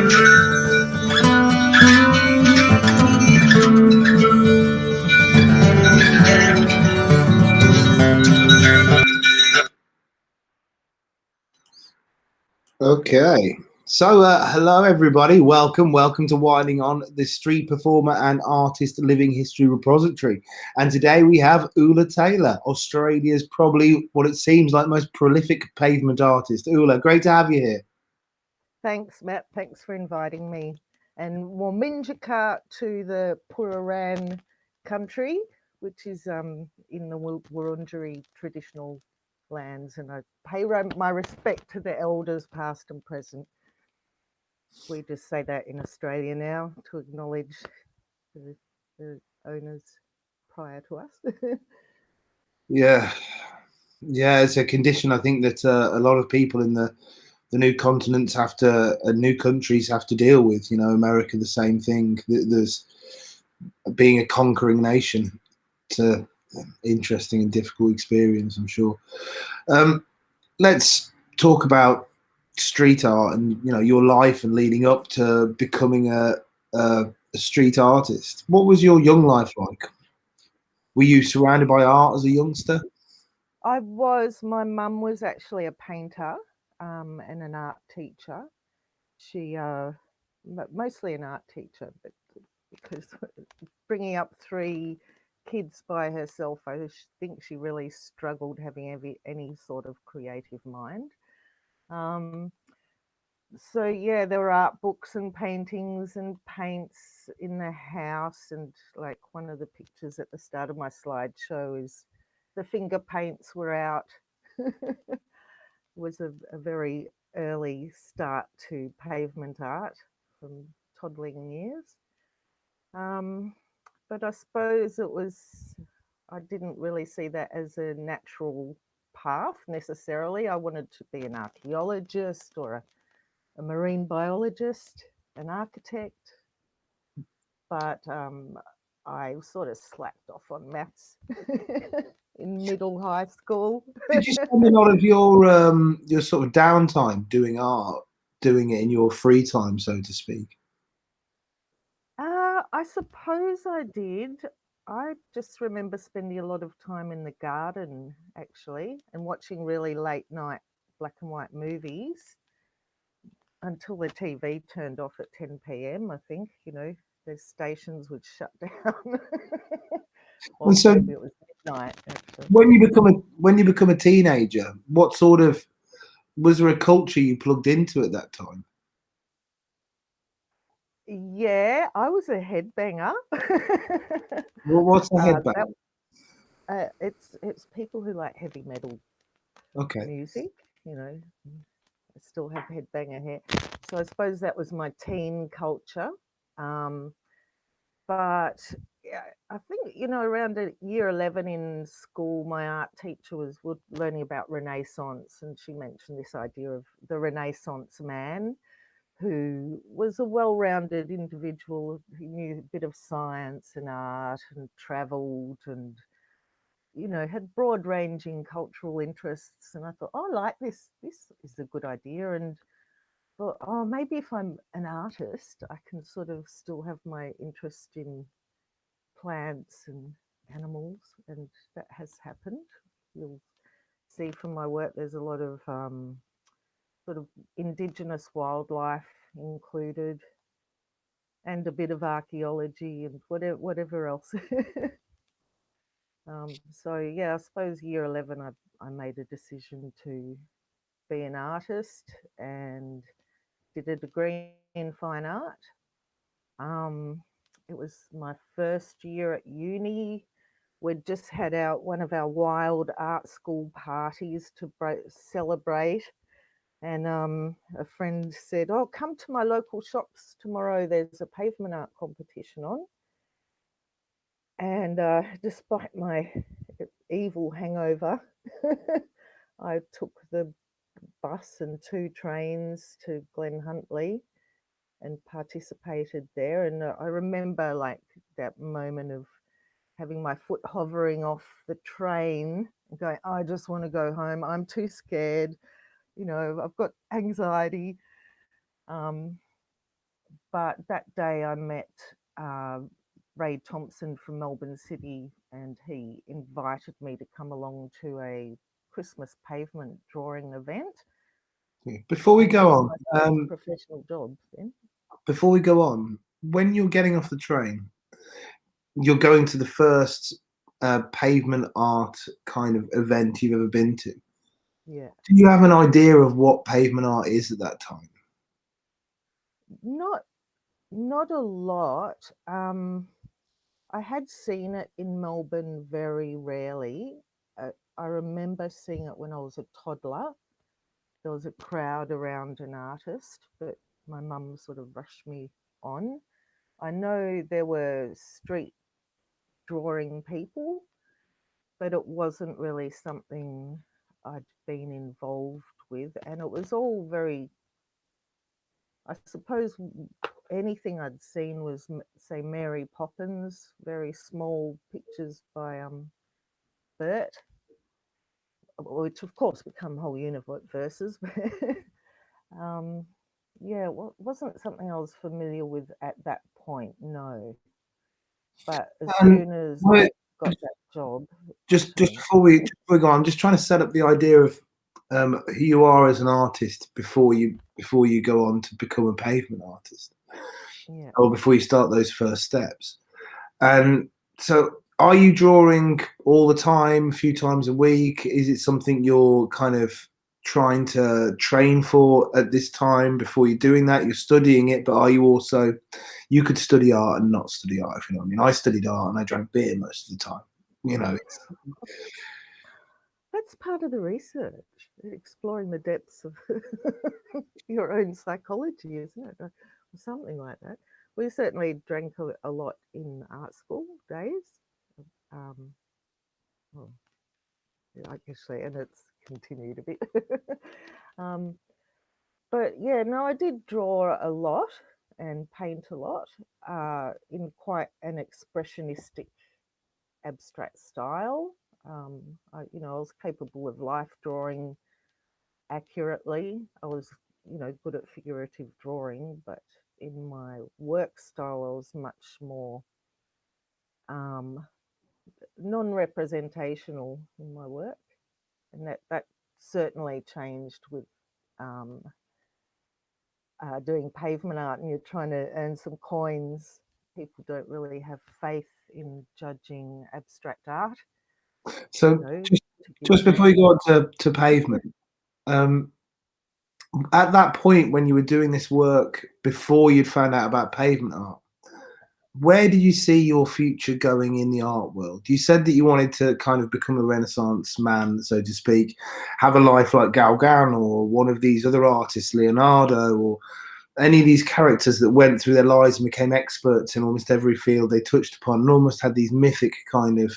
Okay, so hello everybody, welcome to Whining On, the street performer and artist living history repository. And today we have Ulla Taylor, Australia's probably what it seems like most prolific pavement artist. Ulla, great to have you here. Thanks, Matt. Thanks for inviting me. And Warminjaka to the Puraran country, which is in the Wurundjeri traditional lands. And I pay my respect to the elders, past and present. We just say that in Australia now to acknowledge the owners prior to us. Yeah, it's a condition I think that a lot of people in the new continents have to, new countries have to deal with. You know, America, the same thing. There's being a conquering nation. It's a interesting and difficult experience, I'm sure. Let's talk about street art and your life and leading up to becoming a street artist. What was your young life like? Were you surrounded by art as a youngster? I was. My mum was actually a painter and an art teacher. She mostly an art teacher, but because bringing up 3 kids by herself, I think she really struggled having any sort of creative mind. So yeah, there were art books and paintings and paints in the house, and like one of the pictures at the start of my slideshow is the finger paints were out. Was a very early start to pavement art from toddling years. But I suppose I didn't really see that as a natural path necessarily. I wanted to be an archaeologist or a marine biologist, an architect, but I sort of slacked off on maths in middle high school. Did you spend a lot of your sort of downtime doing art, doing it in your free time, so to speak? I suppose I did. I just remember spending a lot of time in the garden, actually, and watching really late night black and white movies until the TV turned off at 10 p.m. I think, the stations would shut down. Or And so, maybe it was midnight, actually. when you become a teenager, what sort of, was there a culture you plugged into at that time? Yeah, I was a headbanger. Well, what's a headbang? It's people who like heavy metal Okay. music, I still have headbanger hair. So I suppose that was my teen culture. But yeah, I think, around year 11 in school, my art teacher was learning about Renaissance, and she mentioned this idea of the Renaissance man, who was a well-rounded individual who knew a bit of science and art and travelled and, had broad-ranging cultural interests. And I thought, oh, I like this. This is a good idea. And thought, oh, maybe if I'm an artist, I can sort of still have my interest in plants and animals. And that has happened. You'll see from my work, there's a lot of sort of indigenous wildlife included, and a bit of archaeology and whatever else. So yeah, I suppose year 11, I made a decision to be an artist and did a degree in fine art. It was my first year at uni. We'd just had one of our wild art school parties to celebrate. And a friend said, oh, come to my local shops tomorrow. There's a pavement art competition on. And despite my evil hangover, I took the bus and 2 trains to Glen Huntly and participated there. And I remember like that moment of having my foot hovering off the train and going, I just want to go home. I'm too scared. I've got anxiety. but that day I met Ray Thompson from Melbourne City, and he invited me to come along to a Christmas pavement drawing event. Before we And it go was on, my first professional job then. when you're getting off the train, you're going to the first pavement art kind of event you've ever been to. Yeah. Do you have an idea of what pavement art is at that time? Not a lot. I had seen it in Melbourne very rarely. I remember seeing it when I was a toddler. There was a crowd around an artist, but my mum sort of rushed me on. I know there were street drawing people, but it wasn't really something I'd been involved with. And it was all very, I suppose, anything I'd seen was, say, Mary Poppins, very small pictures by Bert, which of course become whole universes. Yeah, it wasn't something I was familiar with at that point, no. But as And soon as I wait, got that job, just changed. before we go, I'm just trying to set up the idea of who you are as an artist before you go on to become a pavement artist, Yeah. or before you start those first steps. And so, are you drawing all the time, a few times a week? Is it something you're kind of trying to train for at this time before you're doing that? You're studying it, but are you also, you could study art and not study art, if you know what I mean. I studied art and I drank beer most of the time. You know, That's part of the research, exploring the depths of your own psychology, isn't it? Or something like that. We certainly drank a lot in art school days. Um, well, actually, and it's continued a bit. um, but yeah, no, I did draw a lot and paint a lot in quite an expressionistic, abstract style. I was capable of life drawing accurately. I was, good at figurative drawing, but in my work style, I was much more um, non-representational in my work, and that certainly changed with um, doing pavement art, and you're trying to earn some coins. People don't really have faith in judging abstract art, so just to give before you money. go on to pavement, um, at that point when you were doing this work before you'd found out about pavement art, where do you see your future going in the art world? You said that you wanted to kind of become a Renaissance man, so to speak, have a life like Gauguin or one of these other artists, Leonardo, or any of these characters that went through their lives and became experts in almost every field they touched upon and almost had these mythic kind of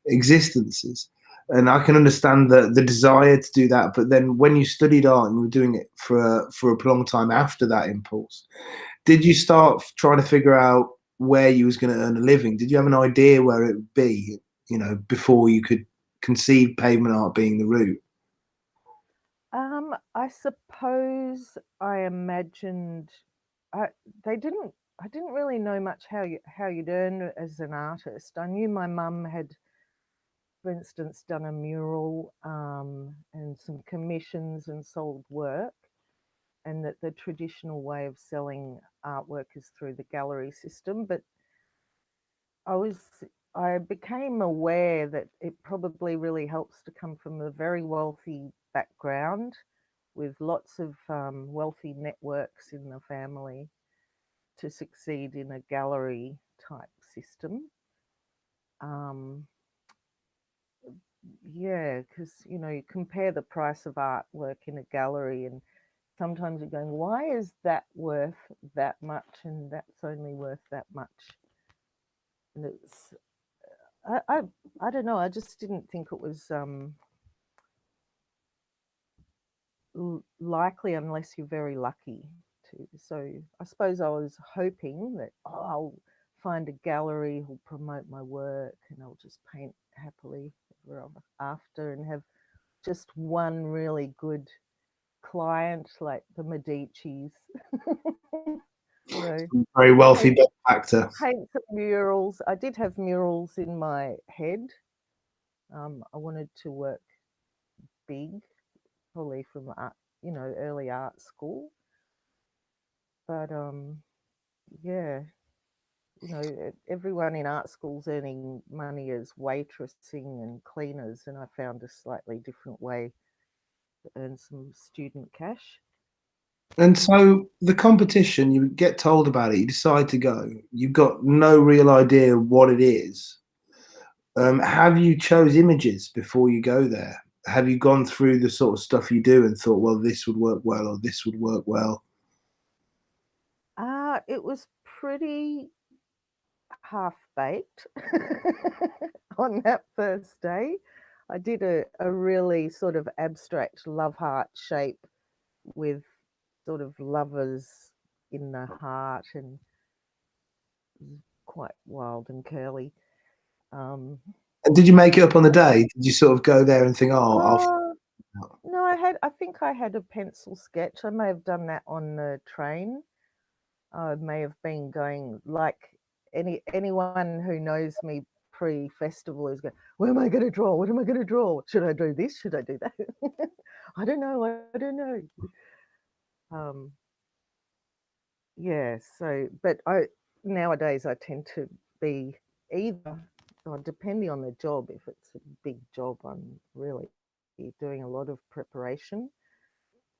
existences. And I can understand the desire to do that, but then when you studied art and you were doing it for a long time after that impulse, did you start trying to figure out where you was going to earn a living? Did you have an idea where it would be, before you could conceive pavement art being the route? I suppose I imagined I they didn't I didn't really know much how you'd earn as an artist. I knew my mum had, for instance, done a mural and some commissions and sold work, and that the traditional way of selling artwork is through the gallery system. But I was I became aware that it probably really helps to come from a very wealthy background with lots of wealthy networks in the family to succeed in a gallery type system. Um, yeah, because you compare the price of artwork in a gallery, and sometimes you're going, why is that worth that much, and that's only worth that much? And it's I don't know. I just didn't think it was likely unless you're very lucky to. So I suppose I was hoping that I'll find a gallery who'll promote my work and I'll just paint happily ever after and have just one really good client like the Medicis. You know, Very wealthy paint, benefactor. paint some murals. I did have murals in my head. I wanted to work big, probably from art, early art school. But yeah, everyone in art school's earning money as waitressing and cleaners, and I found a slightly different way to earn some student cash. And so the competition, you get told about it, you decide to go. You've got no real idea what it is. Have you chose images before you go there? Have you gone through the sort of stuff you do and thought, well, this would work well or this would work well? It was pretty half baked on that first day. I did a really sort of abstract love heart shape with sort of lovers in the heart and quite wild and curly. Um, And did you make it up on the day? Did you sort of go there and think, oh, I'll uh, no, I think I had a pencil sketch. I may have done that on the train. I may have been going like anyone who knows me pre-festival is going, where am I going to draw? What am I going to draw? Should I do this? Should I do that? I don't know. I don't know. Um, yeah. So, but nowadays I tend to be either, depending on the job. If it's a big job, I'm really doing a lot of preparation.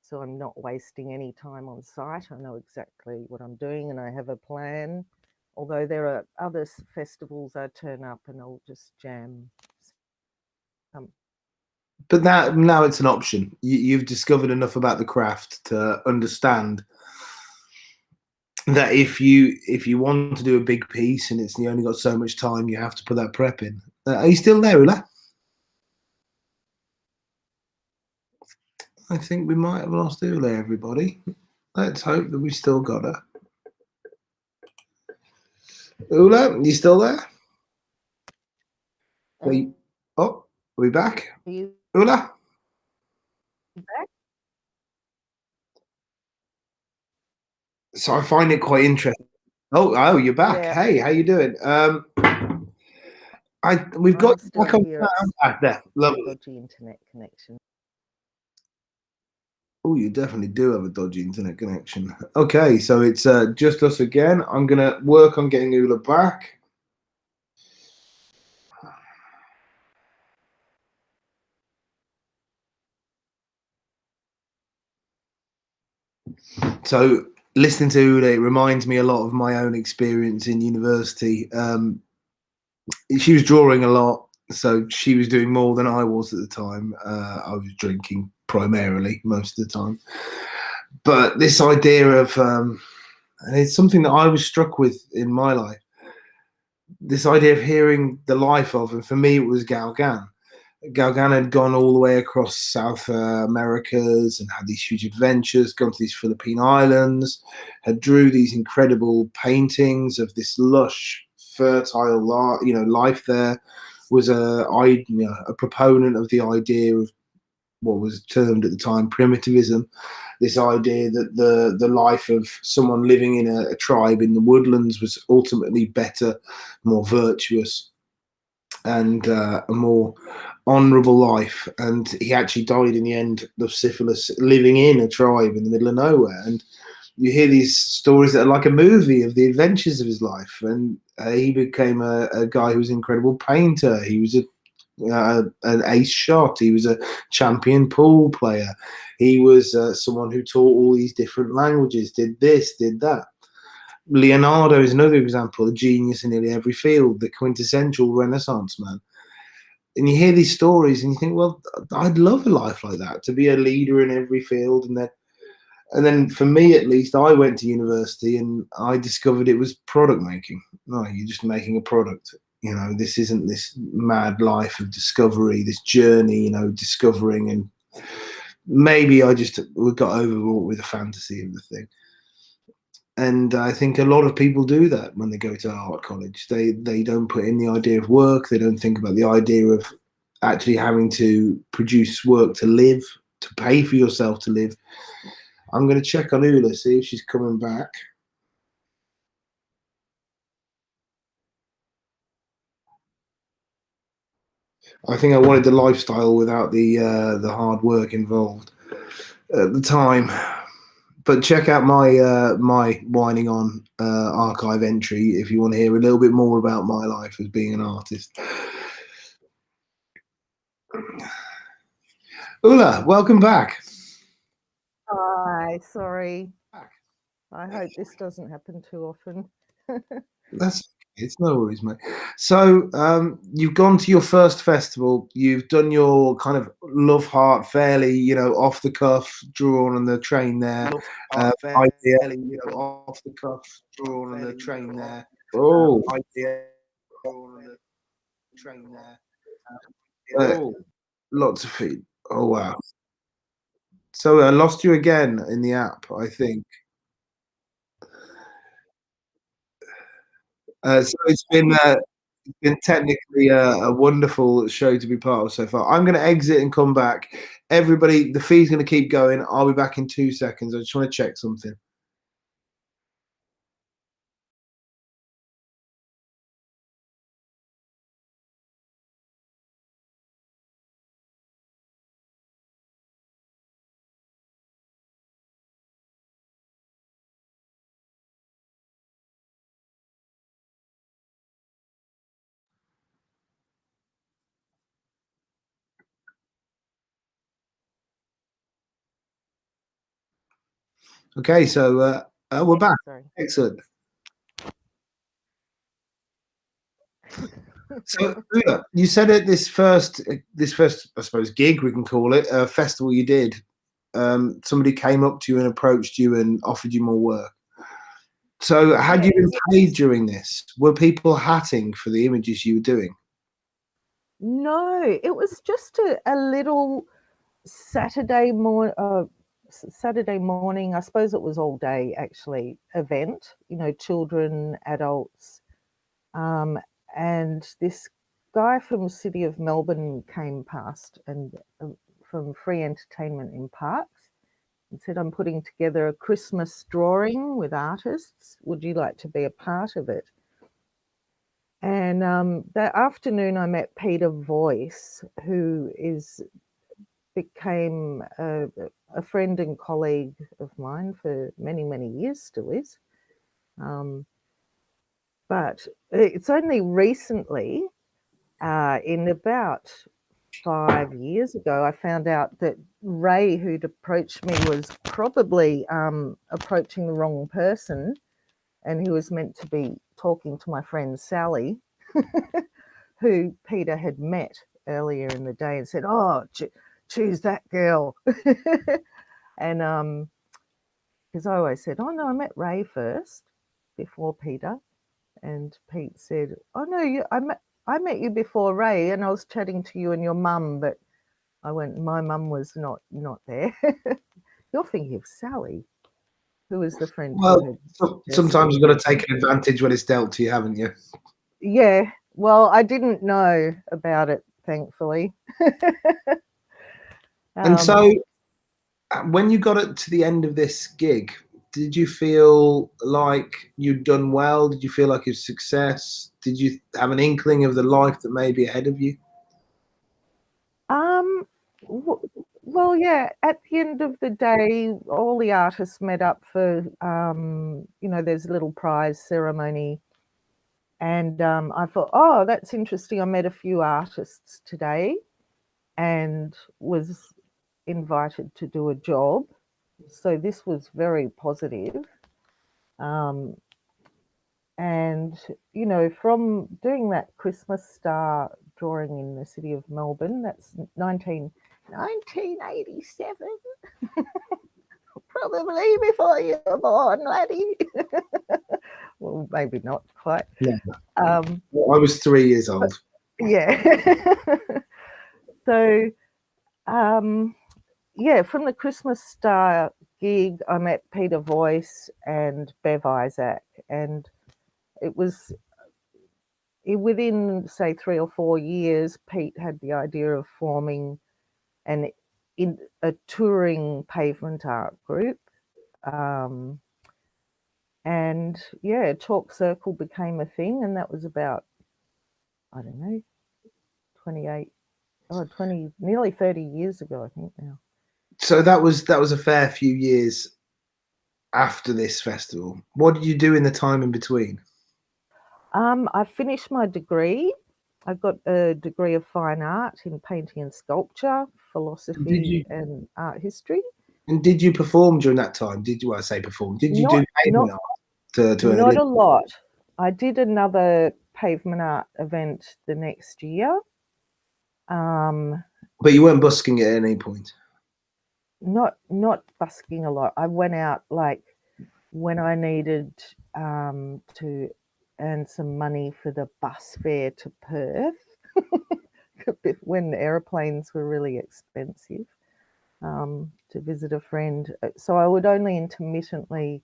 So I'm not wasting any time on site. I know exactly what I'm doing and I have a plan. Although there are other festivals I turn up and I'll just jam. But now it's an option. You've discovered enough about the craft to understand that if you want to do a big piece and you only got so much time, you have to put that prep in. Are you still there, Ulla? I think we might have lost Ulla, everybody. Let's hope that we've still got her. Ulla, you still there? Oh, are we back? Are you Ulla? back? So I find it quite interesting. Oh, you're back. Yeah, Hey, how you doing? We've got I'm still back on here. It's back there. Lovely. dodgy internet connection. Oh, you definitely do have a dodgy internet connection. Okay, so it's just us again. I'm gonna work on getting Ulla back. So listening to Ulla, it reminds me a lot of my own experience in university. She was drawing a lot, so she was doing more than I was at the time. I was drinking primarily most of the time. But this idea of, and it's something that I was struck with in my life, this idea of hearing the life of, and for me it was Gauguin. Gauguin had gone all the way across South Americas and had these huge adventures, gone to these Philippine islands, had drew these incredible paintings of this lush, fertile, life there. Was a proponent of the idea of what was termed at the time primitivism. This idea that the life of someone living in a tribe in the woodlands was ultimately better, more virtuous, and a more honourable life. And he actually died in the end of syphilis, living in a tribe in the middle of nowhere. And you hear these stories that are like a movie of the adventures of his life. And he became a guy who was an incredible painter. He was an ace shot. He was a champion pool player. He was someone who taught all these different languages, did this, did that. Leonardo is another example, a genius in nearly every field, the quintessential Renaissance man. And you hear these stories and you think, well, I'd love a life like that, to be a leader in every field. And then for me, at least, I went to university and I discovered it was product making. No, you're just making a product. This isn't this mad life of discovery, this journey, discovering. And maybe I just got overwrought with the fantasy of the thing. And I think a lot of people do that when they go to art college. They don't put in the idea of work. They don't think about the idea of actually having to produce work to live, to pay for yourself to live. I'm going to check on Ulla, see if she's coming back. I think I wanted the lifestyle without the hard work involved at the time. But check out my Whining On archive entry if you want to hear a little bit more about my life as being an artist. Ulla, welcome back. Hi, sorry. I hope this doesn't happen too often. It's no worries, mate. So you've gone to your first festival. You've done your kind of love heart, fairly, off the cuff, drawn on the train there. Idea, off the cuff, drawn on the train there. Oh, idea, drawn on the train there. Lots of feet. Oh wow. So I lost you again in the app, I think. So it's been technically a wonderful show to be part of so far. I'm going to exit and come back. Everybody, the feed's going to keep going. I'll be back in 2 seconds. I just want to check something. Okay, so we're back. Sorry. Excellent. So, Ulla, you said at this first, I suppose, gig we can call it, festival you did, somebody came up to you and approached you and offered you more work. So, had you been paid during this? Were people hatting for the images you were doing? No, it was just a little Saturday morning, I suppose it was all day actually, event, children, adults. And this guy from the city of Melbourne came past and from Free Entertainment in Parks and said, I'm putting together a Christmas drawing with artists. Would you like to be a part of it? And that afternoon, I met Peter Voice, who became a friend and colleague of mine for many, many years, still is. But it's only recently, in about 5 years ago, I found out that Ray, who'd approached me, was probably approaching the wrong person, and he was meant to be talking to my friend Sally, who Peter had met earlier in the day and said, "Oh, choose that girl." And because I always said, "Oh no, I met Ray first before Peter," and Pete said, "Oh no, I met you before Ray, and I was chatting to you and your mum, but I went, my mum was not there." You're thinking of Sally, who was the friend who Well, had sometimes you've got to take an advantage when it's dealt to you, haven't you? Yeah, well, I didn't know about it, thankfully. And so, when you got it to the end of this gig, did you feel like you'd done well? Did you feel like it was success? Did you have an inkling of the life that may be ahead of you? Well, yeah, at the end of the day, all the artists met up for, there's a little prize ceremony. And I thought, oh, that's interesting. I met a few artists today and was invited to do a job. So this was very positive. And, from doing that Christmas star drawing in the city of Melbourne, that's 1987, probably before you were born, laddie. Well, maybe not quite. Yeah. I was 3 years old. Yeah. So, from the Christmas star gig, I met Peter Voice and Bev Isaac, and it was within, say, 3 or 4 years, Pete had the idea of forming a touring pavement art group. And Talk Circle became a thing, and that was about, I don't know, 28 nearly 30 years ago, I think now. So that was a fair few years after this festival. What did you do in the time in between? I finished my degree. I got a degree of fine art in painting and sculpture, Did philosophy, you and art history. did you perform during that time? Did you? Well, I say perform. Did you do Not pavement not art to earn a not living? a lot. I did another pavement art event the next year. Um, But you weren't busking at any point. not busking a lot. I went out like when I needed to earn some money for the bus fare to Perth when airplanes were really expensive, to visit a friend. So I would only intermittently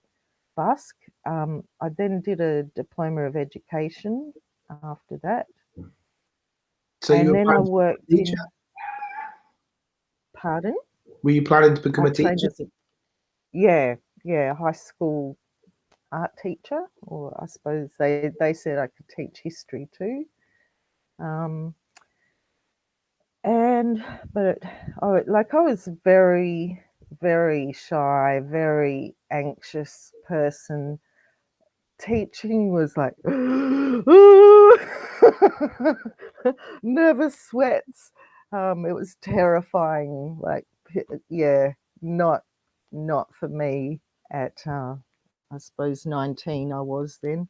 busk. I then did a diploma of education after that, So you and were then I planning to worked become a teacher? in. Pardon? Were you planning to become I a trained teacher? as a yeah, high school art teacher, or I suppose they said I could teach history too. Um, and but I was very shy, very anxious person. Teaching was like nervous sweats. It was terrifying. Like yeah, not not for me at I suppose 19 I was then.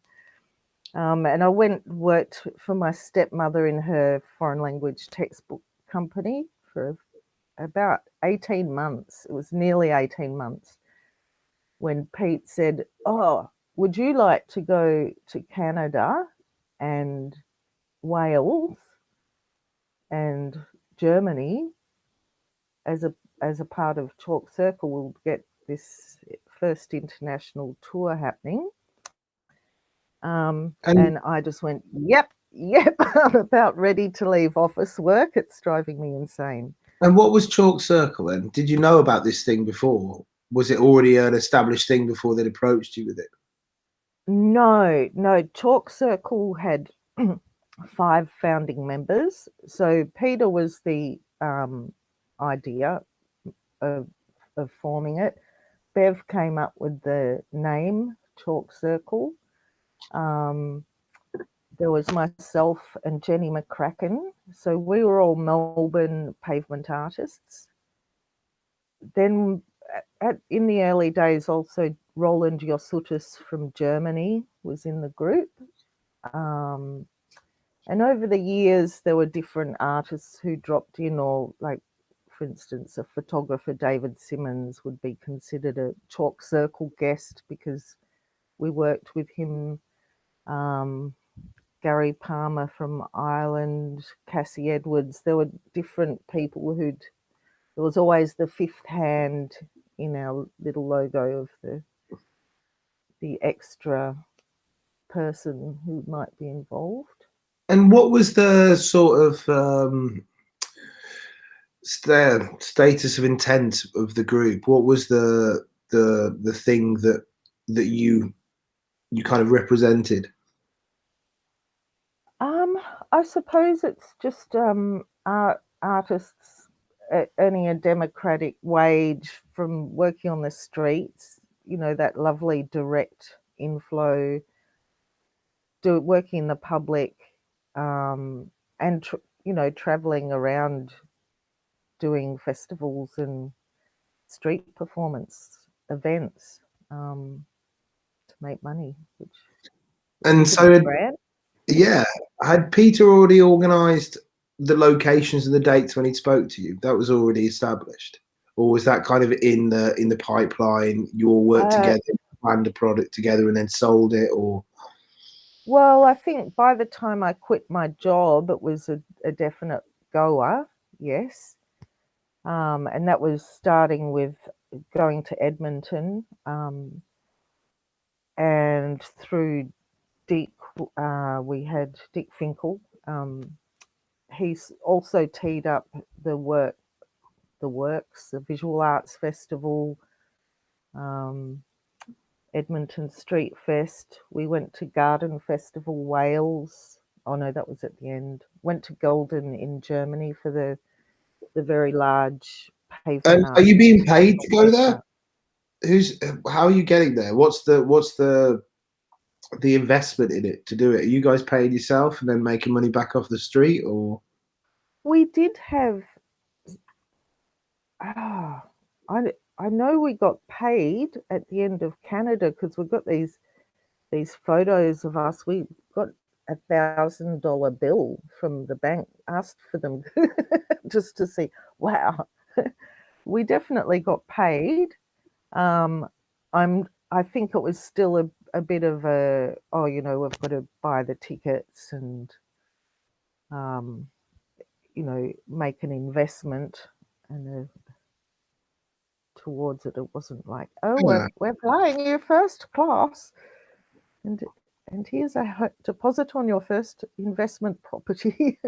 And I worked for my stepmother in her foreign language textbook company for about 18 months. It was nearly 18 months when Pete said, "Oh, would you like to go to Canada and Wales and Germany as a part of Chalk Circle? We'll get this first international tour happening." And And I just went, yep, I'm about ready to leave office work. It's driving me insane. what was Chalk Circle then? Did you know about this thing before? Was it already an established thing before they'd approached you with it? No, Chalk Circle had 5 founding members. So Peter was the idea of, of forming it. Bev came up with the name Chalk Circle. Um, there was myself and Jenny McCracken. So we were all Melbourne pavement artists. Then in the early days, also Roland Josutis from Germany was in the group. Um, and over the years, there were different artists who dropped in, or like, for instance, a photographer, David Simmons, would be considered a Chalk Circle guest because we worked with him. Um, Gary Palmer from Ireland, Cassie Edwards. There were different people there was always the fifth hand in our little logo of the extra person who might be involved. And what was the sort of status of intent of the group? What was the thing that you kind of represented? Um, I suppose it's just artists earning a democratic wage from working on the streets. You know, that lovely direct inflow, working in the public, and traveling around doing festivals and street performance events, to make money, which was And pretty so, grand. yeah, had Peter already organised the locations and the dates when he spoke to you? That was already established, or was that kind of in the pipeline? You all worked Uh, together, planned a product together, and then sold it, or well, I think by the time I quit my job, it was a definite goer, yes. And that was starting with going to Edmonton, and through Dick, we had Dick Finkel. He's also teed up the works, the Visual Arts Festival, um, Edmonton Street Fest. We went to Garden Festival Wales. Oh no, that was at the end. Went to Golden in Germany for the very large And pavement are art you being paid to international go there? postcard. How are you getting there? What's the investment in it to do it? Are you guys paying yourself and then making money back off the street, or? We did have ah, I know we got paid at the end of Canada because we got these photos of us. We got $1,000 bill from the bank, asked for them just to see. Wow, we definitely got paid. Um, I think it was still a bit of a, oh, we've got to buy the tickets and um, make an investment and towards it. It wasn't like, oh, Yeah. we're flying you first class, and and here's a deposit on your first investment property.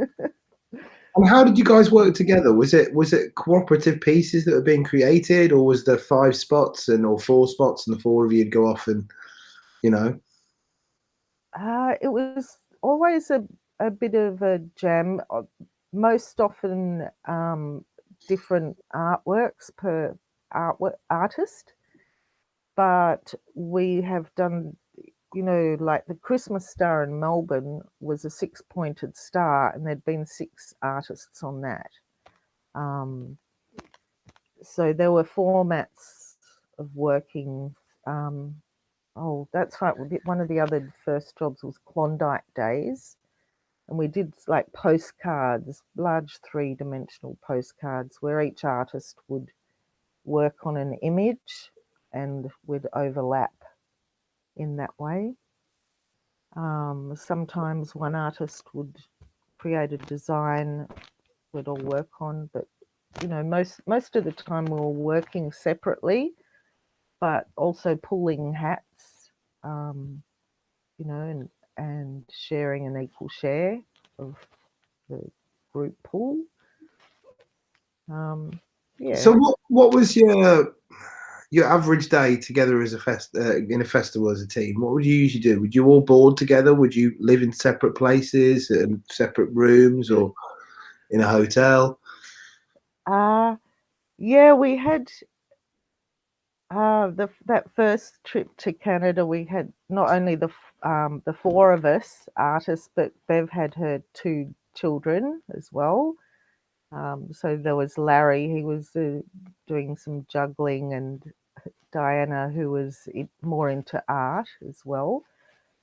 And how did you guys work together? Was it cooperative pieces that were being created, or was there 5 spots or 4 spots, and the 4 of you'd go off and you know? It was always a bit of a jam. Most often, different artworks per artist, but we have done, like the Christmas star in Melbourne was a 6-pointed star, and there'd been 6 artists on that. So there were formats of working. Oh, that's right. One of the other first jobs was Klondike Days, and we did like postcards, large 3-dimensional postcards, where each artist would work on an image and would overlap in that way. Sometimes one artist would create a design we'd all work on, but most of the time we were working separately, but also pulling hats, and sharing an equal share of the group pool. Yeah. So what was your average day together as in a festival as a team? What would you usually do? Would you all board together? Would you live in separate places and separate rooms, or in a hotel? Yeah, we had that first trip to Canada. We had not only the 4 of us artists, but Bev had her 2 children as well. So there was Larry, he was doing some juggling, and Diana, who was more into art as well.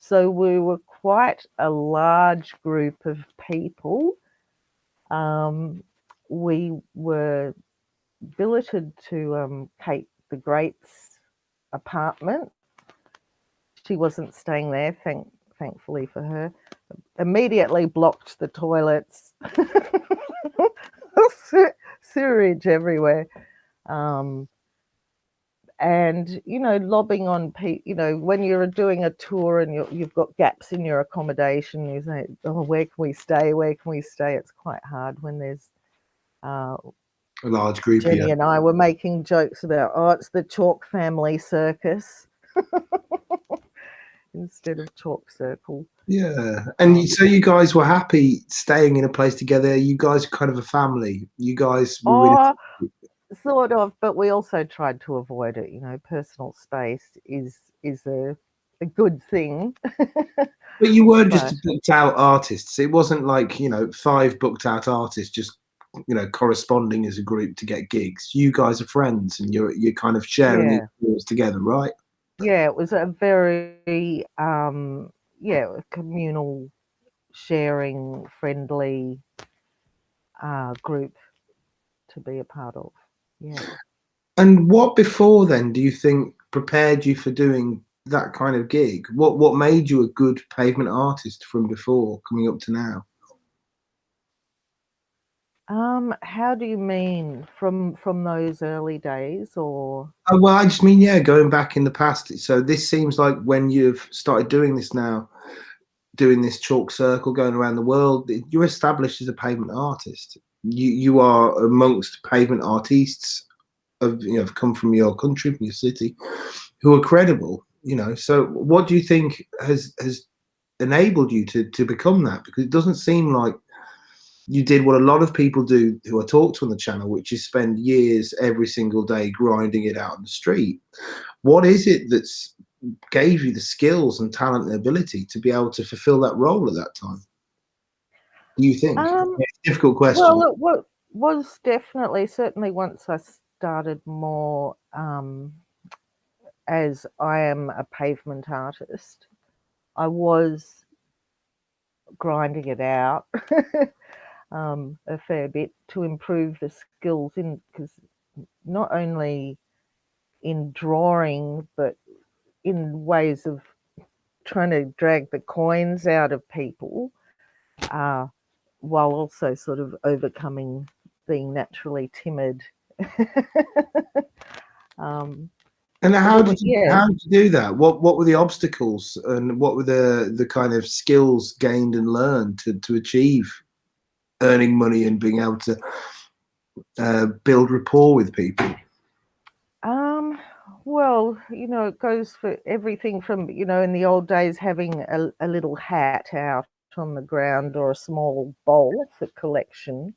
So we were quite a large group of people. We were billeted to Kate the Great's apartment. She wasn't staying there, thankfully for her. Immediately blocked the toilets, sewage everywhere. And lobbing on people. When you're doing a tour and you've got gaps in your accommodation, you say, oh, where can we stay, it's quite hard when there's A large group, yeah. Jenny and I were making jokes about, oh, it's the Chalk family circus instead of Chalk circle. Yeah. And so you guys were happy staying in a place together. You guys are kind of a family. You guys were really. Sort of, but we also tried to avoid it. Personal space is a good thing. But you weren't just booked out artists. It wasn't like 5 booked out artists just corresponding as a group to get gigs. You guys are friends, and you're kind of sharing these tours together, right? Yeah, it was a very communal, sharing, friendly group to be a part of. Yeah. And what before then do you think prepared you for doing that kind of gig? What made you a good pavement artist from before coming up to now? How do you mean from those early days, or? Oh, well, I just mean, yeah, going back in the past. So this seems like when you've started doing this now, doing this chalk circle, going around the world, you're established as a pavement artist. You are amongst pavement artists have come from your country, from your city, who are credible. So what do you think has enabled you to become that? Because it doesn't seem like you did what a lot of people do who I talk to on the channel, which is spend years every single day grinding it out on the street. What is it that's gave you the skills and talent and ability to be able to fulfill that role at that time? Do you think? It's a difficult question. Well, it was definitely, certainly once I started more as I am a pavement artist, I was grinding it out a fair bit to improve the skills because not only in drawing, but in ways of trying to drag the coins out of people, while also sort of overcoming being naturally timid. And how did you Yeah. how did you do that? What were the obstacles and what were the kind of skills gained and learned to achieve earning money and being able to build rapport with people? Well, it goes for everything from, in the old days having a little hat out on the ground or a small bowl for collection,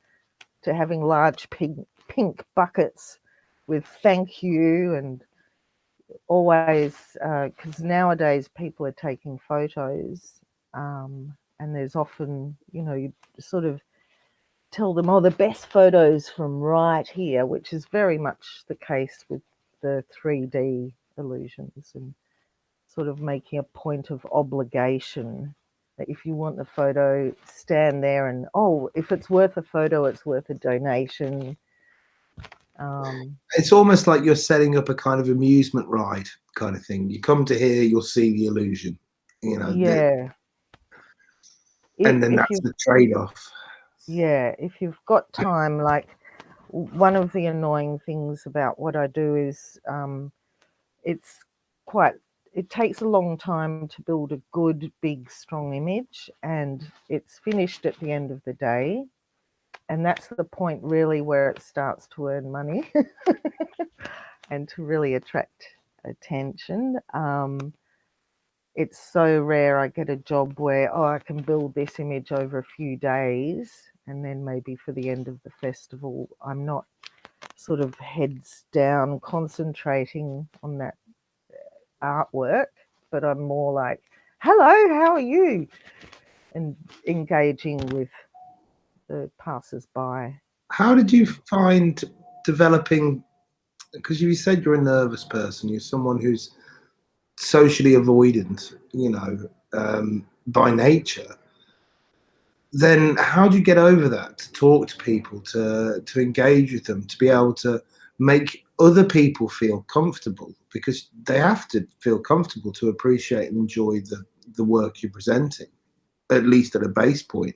to having large pink buckets with thank you, and always, because nowadays people are taking photos, and there's often, you sort of tell them, oh, the best photos from right here, which is very much the case with the 3D illusions, and sort of making a point of obligation that if you want the photo, stand there and, oh, if it's worth a photo, it's worth a donation. It's almost like you're setting up a kind of amusement ride kind of thing. You come to here, you'll see the illusion, Yeah. and then If that's you've the trade-off. Yeah, if you've got time, like one of the annoying things about what I do is it's quite, it takes a long time to build a good, big, strong image, and it's finished at the end of the day. And that's the point really where it starts to earn money and to really attract attention. It's so rare I get a job where, oh, I can build this image over a few days, and then maybe for the end of the festival, I'm not sort of heads down concentrating on that artwork, but I'm more like, hello, how are you? And engaging with the passers-by. How did you find developing? Because you said you're a nervous person. You're someone who's socially avoidant, by nature. Then how do you get over that? To talk to people, to engage with them, to be able to make other people feel comfortable, because they have to feel comfortable to appreciate and enjoy the work you're presenting, at least at a base point.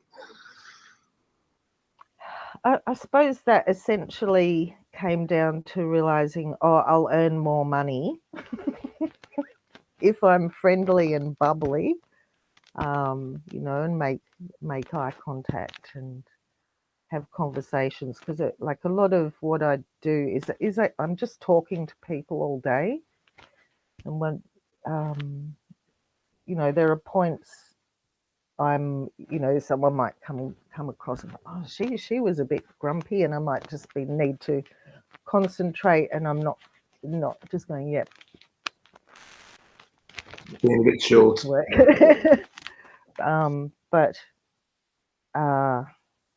I suppose that essentially came down to realizing, oh, I'll earn more money if I'm friendly and bubbly, and make eye contact and have conversations, because like a lot of what I do is I'm just talking to people all day, and when there are points someone might come across and, oh, she was a bit grumpy, and I might just need to concentrate, and I'm not just going, yep, Being a bit short. But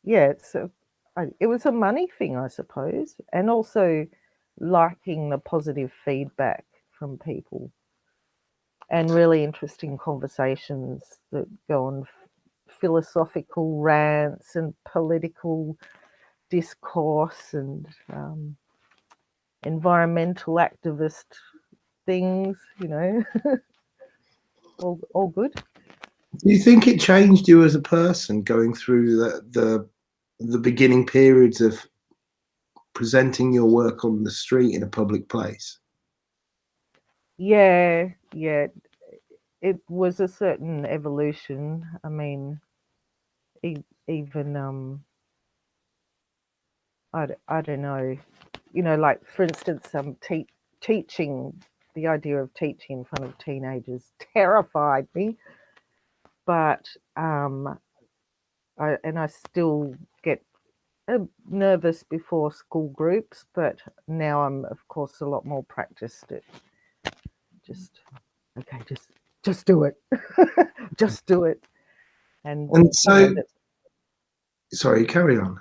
yeah, it was a money thing, I suppose, and also liking the positive feedback from people, and really interesting conversations that go on philosophical rants and political discourse and environmental activist things, all good. Do you think it changed you as a person going through the beginning periods of presenting your work on the street in a public place? Yeah, it was a certain evolution. I mean, even I don't know, like for instance, teaching, the idea of teaching in front of teenagers terrified me. but I still get nervous before school groups, but now I'm of course a lot more practiced at just do it. Just do it. And so, sorry, carry on.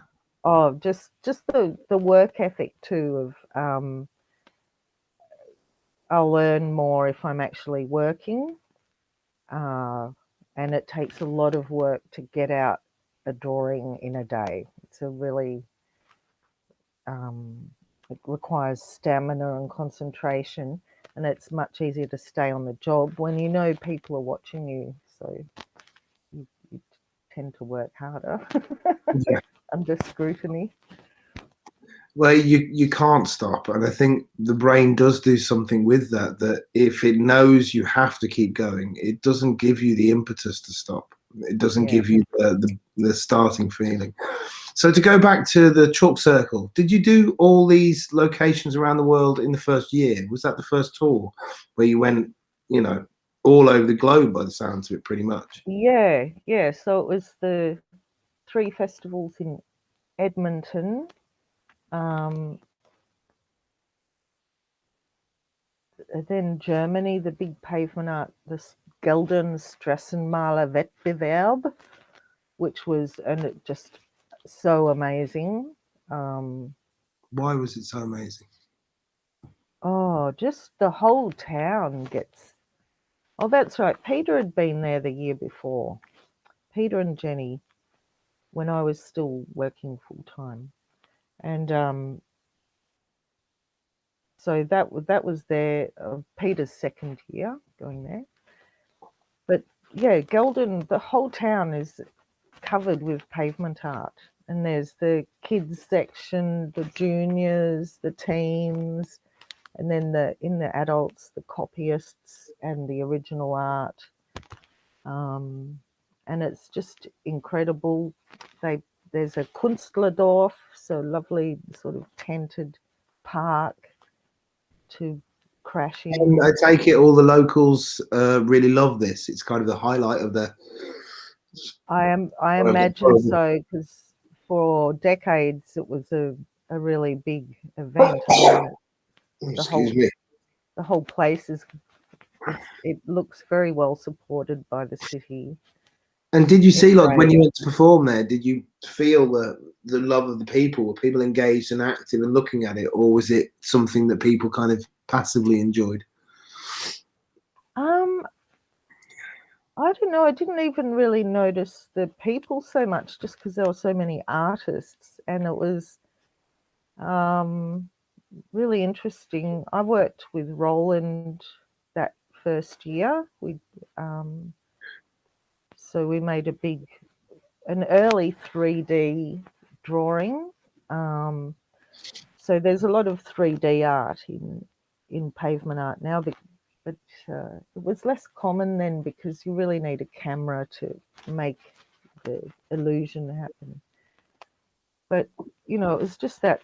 Just the work ethic too of I'll learn more if I'm actually working, and it takes a lot of work to get out a drawing in a day. It's a really it requires stamina and concentration, and it's much easier to stay on the job when you know people are watching you, so you tend to work harder under scrutiny. Well, you can't stop, and I think the brain does do something with that. That if it knows you have to keep going, it doesn't give you the impetus to stop. It doesn't give you the starting feeling. So to go back to the chalk circle, did you do all these locations around the world in the first year? Was that the first tour where you went, all over the globe by the sounds of it, pretty much? Yeah. So it was the 3 festivals in Edmonton. Then Germany, the big pavement art, the Gelden Strassenmaler Wettbewerb, which was just so amazing. Why was it so amazing? Just the whole town gets. Oh, that's right. Peter had been there the year before. Peter and Jenny, when I was still working full time, and so that was Peter's second year going there. But yeah, Gelden, the whole town is covered with pavement art, and there's the kids section, the juniors, the teens, and then in the adults, the copyists and the original art. And it's just incredible. There's a Kunstlerdorf, so lovely sort of tented park to crash in. And I take it all the locals really love this. It's kind of the highlight of the. I imagine so, because for decades it was a really big event. Excuse me. The whole place it looks very well supported by the city. And did you see, like, when you went to perform there, did you feel the love of the people? Were people engaged and active and looking at it, or was it something that people kind of passively enjoyed? I don't know. I didn't even really notice the people so much, just because there were so many artists, and it was really interesting. I worked with Roland that first year. So we made an early 3D drawing. So there's a lot of 3D art in pavement art now, but it was less common then, because you really need a camera to make the illusion happen. But it was just that,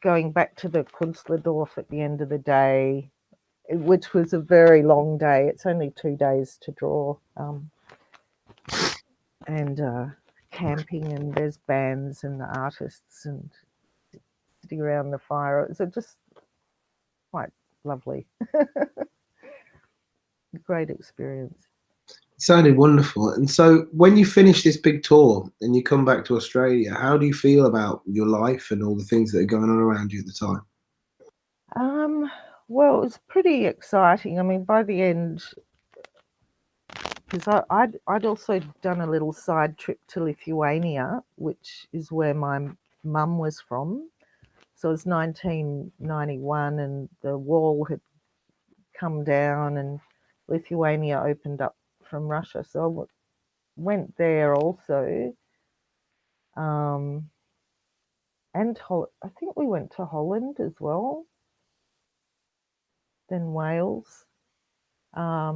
going back to the Kunstlerdorf at the end of the day, which was a very long day. It's only 2 days to draw, and camping, and there's bands and artists and sitting around the fire. It was just quite lovely. Great experience. It sounded wonderful. And so when you finish this big tour and you come back to Australia, how do you feel about your life and all the things that are going on around you at the time? Well, it was pretty exciting. I mean, by the end, because I'd also done a little side trip to Lithuania, which is where my mum was from. So it was 1991, and the wall had come down, and Lithuania opened up from Russia. So I went there also, and I think we went to Holland as well, then Wales. I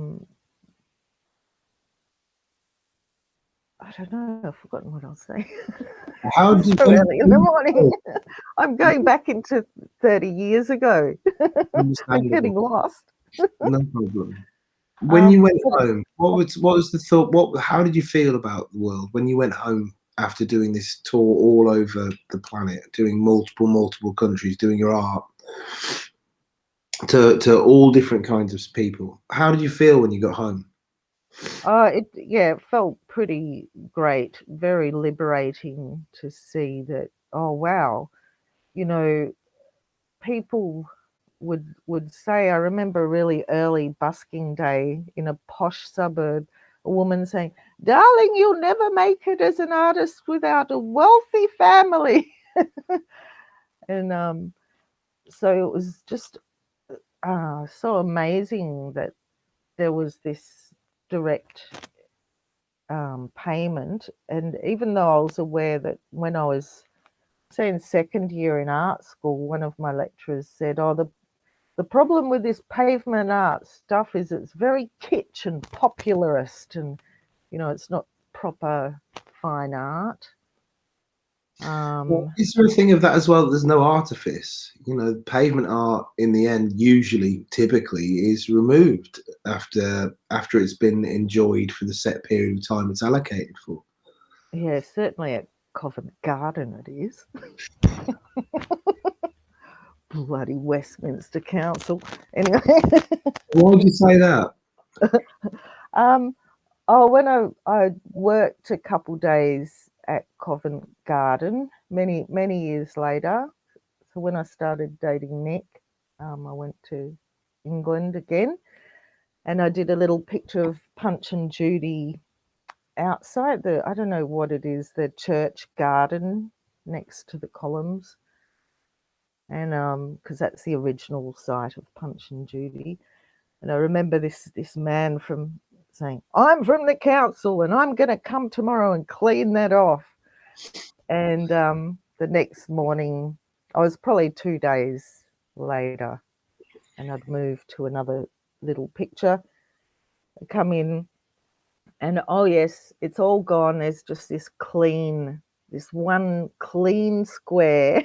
don't know. I've forgotten what I was saying. How did so early in the morning. I'm going back into 30 years ago. I'm getting lost. No problem. When you went Well, home, what was the thought? How did you feel about the world when you went home after doing this tour all over the planet, doing multiple countries, doing your art to all different kinds of people? How did you feel when you got home? it felt pretty great, very liberating to see that. Oh wow, you know, people would say. I remember a really early busking day in a posh suburb, a woman saying, "Darling, you'll never make it as an artist without a wealthy family." And so it was just so amazing that there was this direct payment. And even though I was aware that when I was, say, in second year in art school, one of my lecturers said, "Oh, the problem with this pavement art stuff is it's very kitsch and popularist, and it's not proper fine art." Well, Um, is there a thing of that as well? There's no artifice. Pavement art in the end, typically, is removed after it's been enjoyed for the set period of time it's allocated for. yeah, certainly at Covent Garden it is. Bloody Westminster Council. Anyway, Why would you say that? um, oh, when I worked a couple days at Covent Garden many years later. So when I started dating Nick, I went to England again, and I did a little picture of Punch and Judy outside I don't know what it is, the church garden next to the columns, and because that's the original site of Punch and Judy. And I remember this man from saying, "I'm from the council and I'm going to come tomorrow and clean that off." And the next morning, I was probably 2 days later, and I'd moved to another little picture. I come in, and oh yes, it's all gone. There's just this one clean square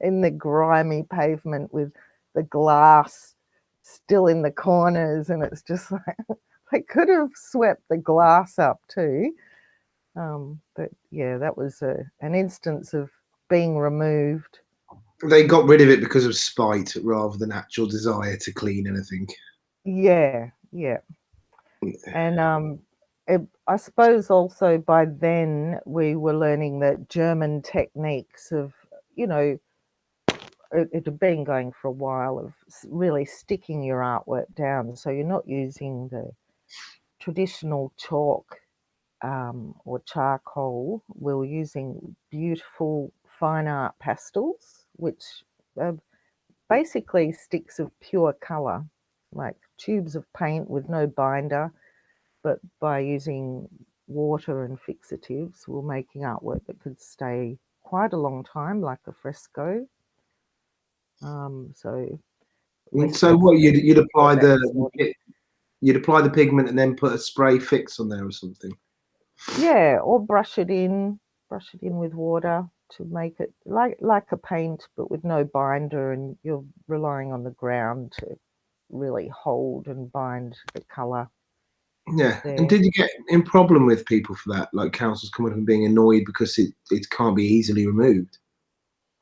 in the grimy pavement with the glass still in the corners, and it's just like they could have swept the glass up too. But yeah, that was an instance of being removed. They got rid of it because of spite rather than actual desire to clean anything. Yeah, yeah. And I suppose also by then we were learning that German techniques of, you know, it had been going for a while, of really sticking your artwork down. So you're not using the traditional chalk or charcoal. We were using beautiful fine art pastels, which are basically sticks of pure colour, like tubes of paint with no binder, but by using water and fixatives, we're making artwork that could stay quite a long time, like a fresco. So So what Westminster, you'd apply that the sort of, you'd apply the pigment and then put a spray fix on there or something. yeah, or brush it in with water to make it like a paint, but with no binder, and you're relying on the ground to really hold and bind the colour Yeah. And there. did you get in problem with people for that, like councils coming up and being annoyed because it can't be easily removed?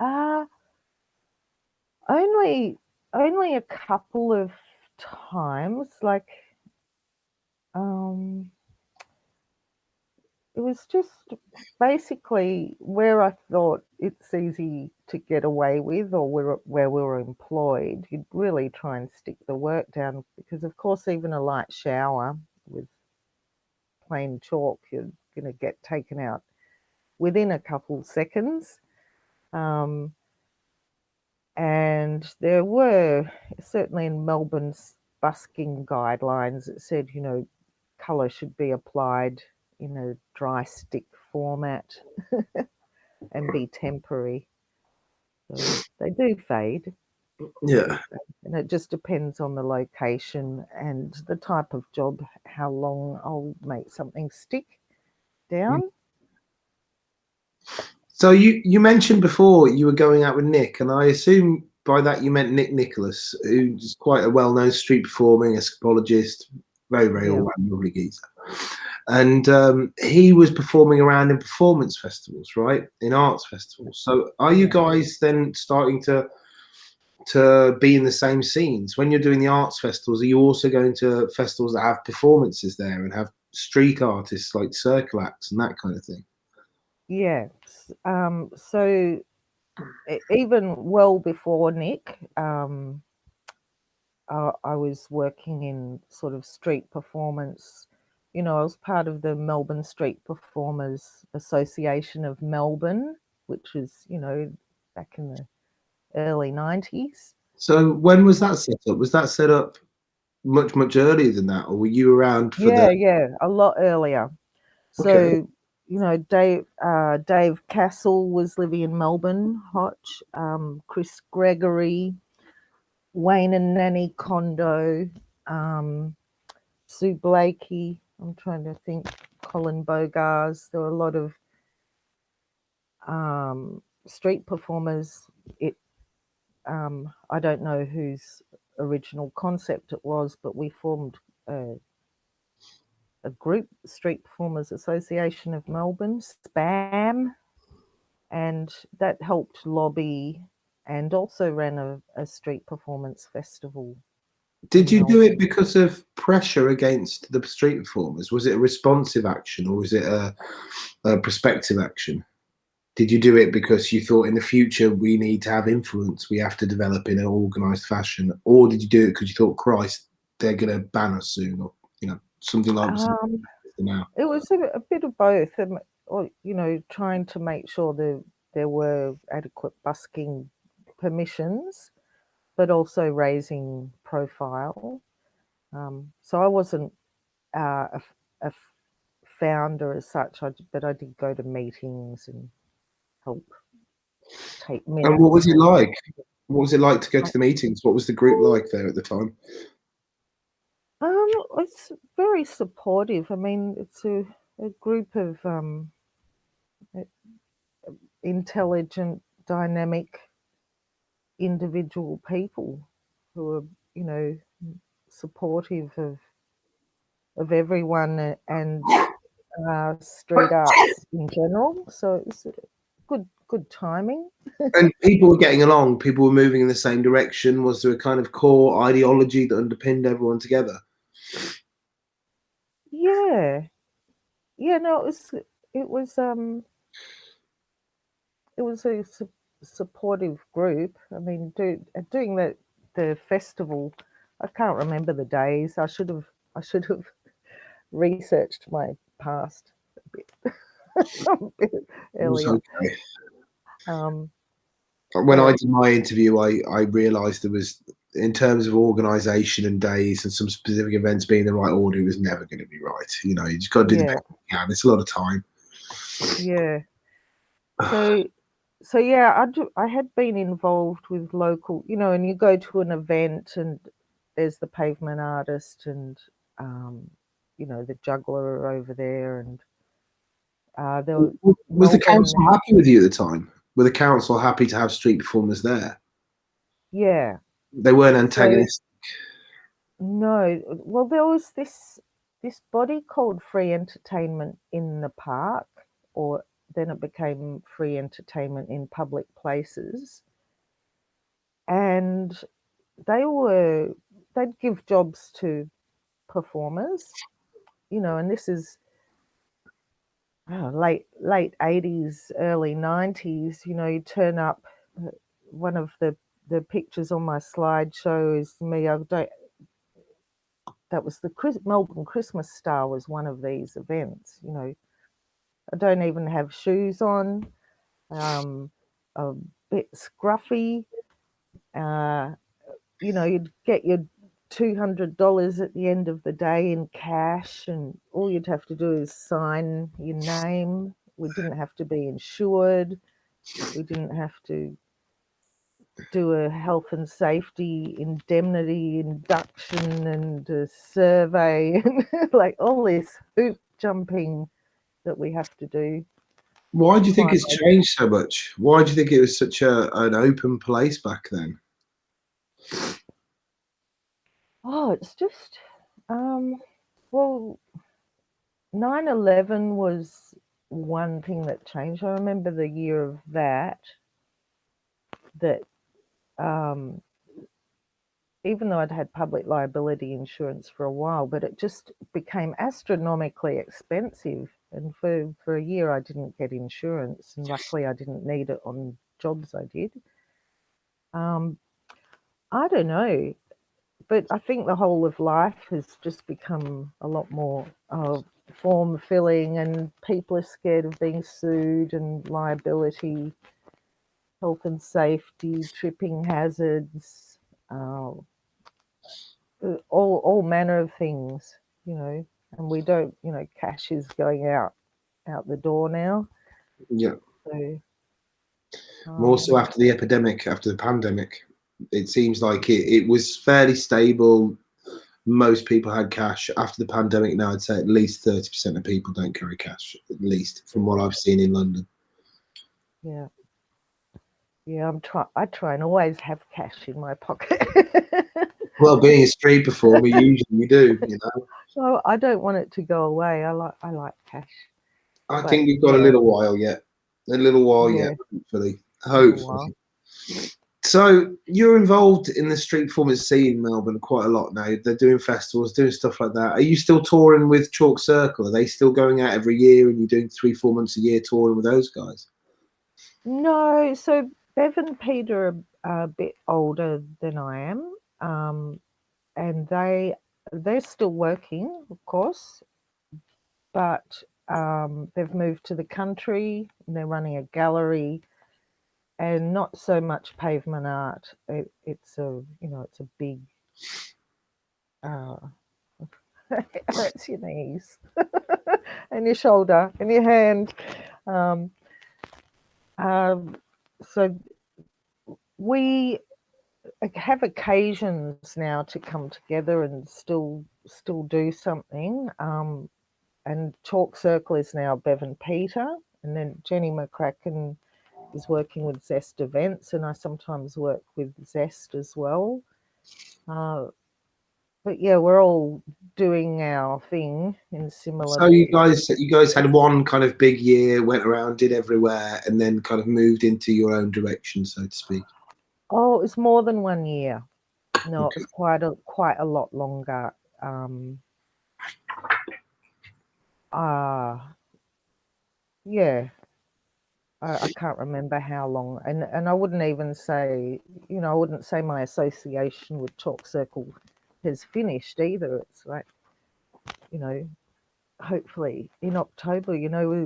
Uh only only a couple of times, like um it was just basically where I thought it's easy to get away with, or where we were employed, you'd really try and stick the work down, because of course even a light shower with plain chalk, you're going to get taken out within a couple seconds. Um, and there were, certainly in Melbourne's busking guidelines, it said, colour should be applied in a dry stick format and be temporary. So they do fade. They do Yeah. fade. And it just depends on the location and the type of job, how long I'll make something stick down. So you mentioned before you were going out with Nick, and I assume by that you meant Nick Nicholas, who's quite a well-known street performing escapologist, Very, very Yeah. all-round lovely geezer. And he was performing around in performance festivals, right? In arts festivals. So are you Yeah. guys then starting to be in the same scenes when you're doing the arts festivals? Are you also going to festivals that have performances there and have street artists like circle acts and that kind of thing? Yes. So even well before Nick, I was working in sort of street performance. You know, I was part of the Melbourne Street Performers Association of Melbourne, which was, you know, back in the early 90s. So when was that set up? Was that set up much, much earlier than that, or were you around for the? Yeah, a lot earlier. Okay. So, you know, Dave Castle was living in Melbourne, Hotch, Chris Gregory, Wayne and Nanny Kondo, Sue Blakey. I'm trying to think. Colin Bogars. There were a lot of street performers. I don't know whose original concept it was, but we formed a group, Street Performers Association of Melbourne, SPAM, and that helped lobby and also ran a street performance festival Did in you do it Melbourne. because of pressure against the street performers? Was it a responsive action or was it a prospective action? Did you do it because you thought in the future we need to have influence, we have to develop in an organised fashion, or did you do it because you thought, Christ, they're going to ban us soon, or something like Um, now? it was a bit of both, or you know, trying to make sure there were adequate busking permissions, but also raising profile. So I wasn't a founder as such, but I did go to meetings and help take And what minutes was it and like? What was it like to go to the meetings? What was the group like there at the time? it's very supportive. I mean, it's a group of intelligent, dynamic, individual people who are, you know, supportive of everyone and street arts in general. So it's good timing. And people were getting along, people were moving in the same direction. Was there a kind of core ideology that underpinned everyone together? Yeah, yeah. No, it was um it was a supportive group. I mean, doing the festival. I can't remember the days. I should have researched my past a bit, a bit It was earlier. okay. Um, When I but did my interview, I realised there was, in terms of organisation and days and some specific events being the right order, it was never going to be right. You just got to do the yeah, best you can. It's a lot of time. yeah. So yeah, I had been involved with local, you know, and you go to an event and there's the pavement artist and um, you know, the juggler over there, and there were Was the Melbourne. council happy with you at the time? Were the council happy to have street performers there? Yeah. They weren't So antagonistic. no, well, there was this body called Free Entertainment in the Park, or then it became Free Entertainment in Public Places, and they'd give jobs to performers, you know, and this is late 80s, early 90s. You know, you turn up. One of the pictures on my slideshow is me. That was the Melbourne Christmas Star was one of these events. You know, I don't even have shoes on. A bit scruffy. Uh, you know, you'd get your $200 at the end of the day in cash, and all you'd have to do is sign your name. We didn't have to be insured. We didn't have to do a health and safety indemnity induction and a survey and like all this hoop jumping that we have to do Why to do you think climb it's over. changed so much? Why do you think it was such an open place back then? Oh, it's just um Well, 9/11 was one thing that changed. I remember the year of that even though I'd had public liability insurance for a while, but it just became astronomically expensive. And for a year, I didn't get insurance, and luckily, I didn't need it on jobs I did. I don't know, but I think the whole of life has just become a lot more form filling, and people are scared of being sued and liability, health and safety, tripping hazards. All manner of things, and we don't, cash is going out the door now. Yeah. So More so after the epidemic, after the pandemic, it seems like it was fairly stable. Most people had cash. After the pandemic, now I'd say at least 30% of people don't carry cash, at least from what I've seen in London. yeah, I try and always have cash in my pocket. Well, being a street performer, usually you do, So I don't want it to go away. I like cash. I But, think we've got a little while yet. A little while yet, hopefully. Hopefully. So you're involved in the street performance scene in Melbourne quite a lot now. They're doing festivals, doing stuff like that. Are you still touring with Chalk Circle? Are they still going out every year and you're doing 3-4 months a year touring with those guys? No, so Bev and Peter are a bit older than I am, and they're still working, of course, but they've moved to the country and they're running a gallery, and not so much pavement art. It's a big it hurts your knees and your shoulder and your hand. So we have occasions now to come together and still do something. And Chalk Circle is now Bev and Peter, and then Jenny McCracken is working with Zest Events, and I sometimes work with Zest as well. But yeah, we're all doing our thing in similar. So you guys had one kind of big year, went around, did everywhere, and then kind of moved into your own direction, so to speak. Oh, it was more than 1 year. No, okay. It was quite a lot longer. Yeah. I can't remember how long, and I wouldn't even say, I wouldn't say my association with Chalk Circle has finished either. It's like, hopefully in October,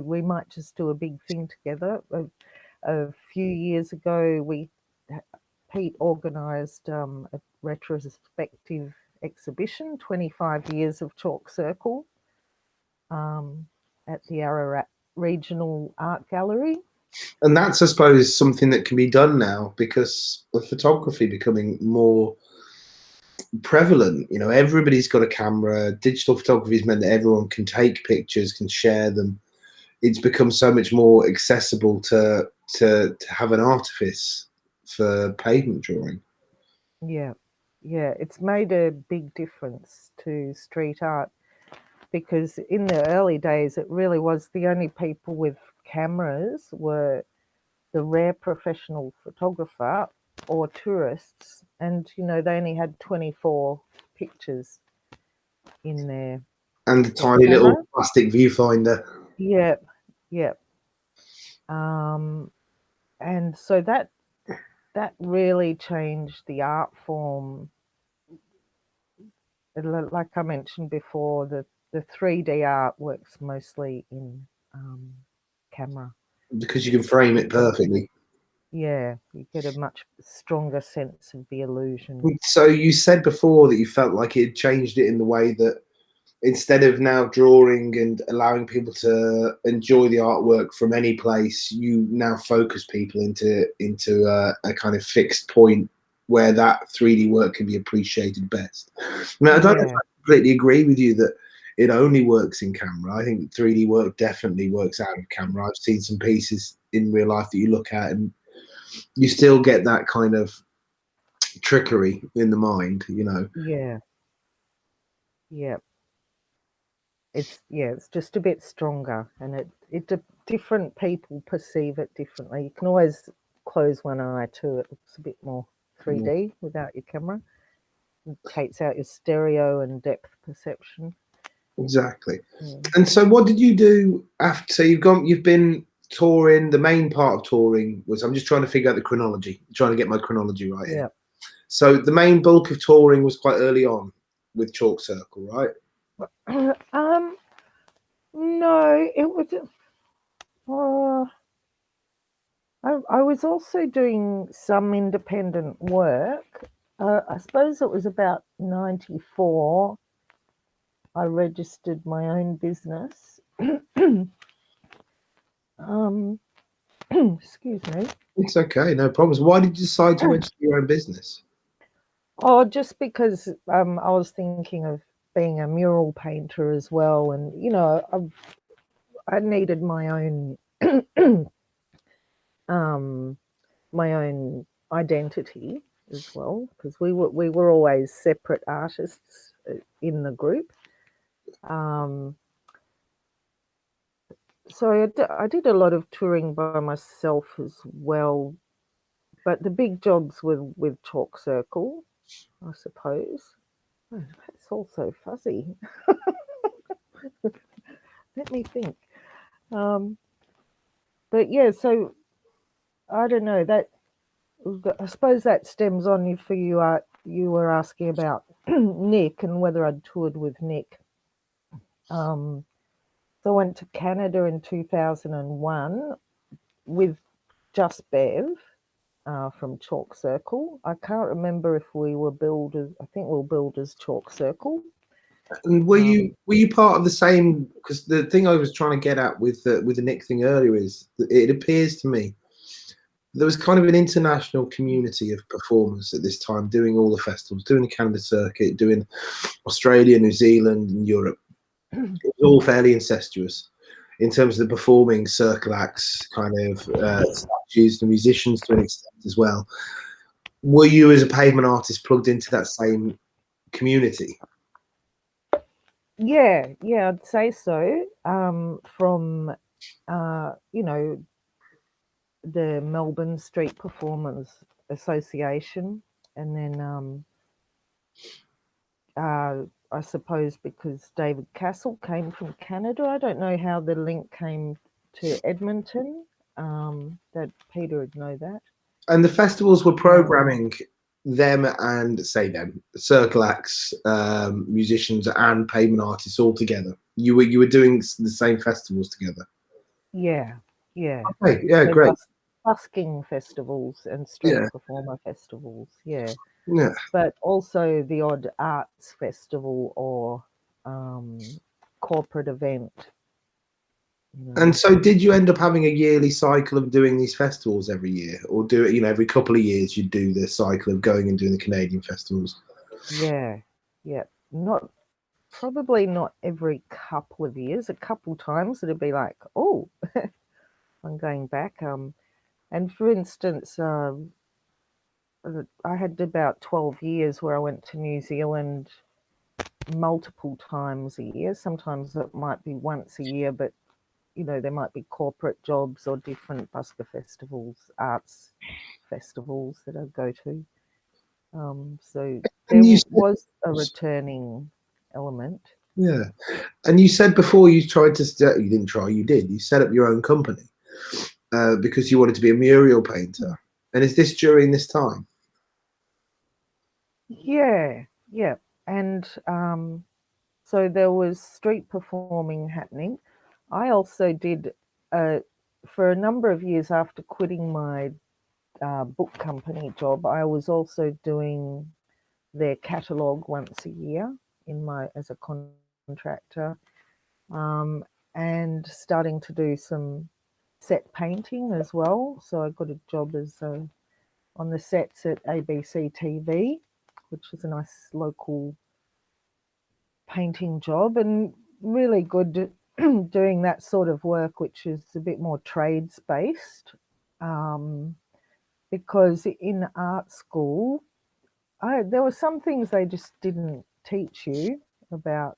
we might just do a big thing together. A few years ago, Pete organised a retrospective exhibition, 25 years of Chalk Circle, at the Ararat Regional Art Gallery. And that's, I suppose, something that can be done now because of photography becoming more prevalent. Everybody's got a camera. Digital photography has meant that everyone can take pictures, can share them. It's become so much more accessible to have an artifice for pavement drawing. Yeah, it's made a big difference to street art, because in the early days it really was the only people with cameras were the rare professional photographer or tourists, and they only had 24 pictures in there. And the tiny little plastic viewfinder. Yeah. And so that really changed the art form. Like I mentioned before, the 3D art works mostly in camera. Because you can frame it perfectly. Yeah, you get a much stronger sense of the illusion. So you said before that you felt like it had changed it in the way that instead of now drawing and allowing people to enjoy the artwork from any place, you now focus people into a kind of fixed point where that 3D work can be appreciated best. Now, I don't know if I completely agree with you that it only works in camera. I think 3D work definitely works out of camera. I've seen some pieces in real life that you look at and you still get that kind of trickery in the mind, Yeah. it's just a bit stronger, and different people perceive it differently. You can always close one eye too. It looks a bit more 3D without your camera. It takes out your stereo and depth perception. Exactly. And so what did you do after? So you've been touring. The main part of touring was, I'm just trying to figure out the chronology, trying to get my chronology right here. So the main bulk of touring was quite early on with Chalk Circle, right? No, it was. I was also doing some independent work. I suppose it was about 94. I registered my own business. Excuse me. It's okay, no problems. Why did you decide to register your own business? Oh, just because I was thinking of being a mural painter as well, and I needed my own my own identity as well, because we were always separate artists in the group. So I did a lot of touring by myself as well, but the big jobs were with Chalk Circle, I suppose. Oh, that's all so fuzzy. Let me think. But yeah, so I don't know that. I suppose that stems on you for you. You were asking about Nick and whether I'd toured with Nick. So I went to Canada in 2001 with just Bev from Chalk Circle. I can't remember if we were builders. I think we were builders Chalk Circle. And were you part of the same? Because the thing I was trying to get at with the Nick thing earlier is that it appears to me there was kind of an international community of performers at this time doing all the festivals, doing the Canada circuit, doing Australia, New Zealand, and Europe. It was all fairly incestuous in terms of the performing circle acts, kind of statues, the musicians to an extent as well. Were you, as a pavement artist, plugged into that same community? Yeah, I'd say so. From the Melbourne Street Performers Association, and then I suppose because David Castle came from Canada. I don't know how the link came to Edmonton. That Peter would know that. And the festivals were programming them and circle acts, musicians, and pavement artists all together. You were doing the same festivals together. Yeah. Okay, yeah, So great. busking festivals and street performer festivals. Yeah. But also the odd arts festival or corporate event. And so, did you end up having a yearly cycle of doing these festivals every year, or do it? Every couple of years, you'd do this cycle of going and doing the Canadian festivals. Yeah. Probably not every couple of years. A couple times it'd be like, oh, I'm going back. And for instance, I had about 12 years where I went to New Zealand multiple times a year. Sometimes it might be once a year, but there might be corporate jobs or different busker festivals, arts festivals that I go to. So there was a returning element. Yeah. And you said before you tried to, you didn't try, you did. You set up your own company because you wanted to be a mural painter. And is this during this time? Yeah. And so there was street performing happening. I also did, for a number of years after quitting my book company job, I was also doing their catalogue once a year as a contractor, and starting to do some set painting as well. So I got a job as on the sets at ABC TV, which is a nice local painting job, and really good doing that sort of work, which is a bit more trades based. Because in art school, there were some things they just didn't teach you about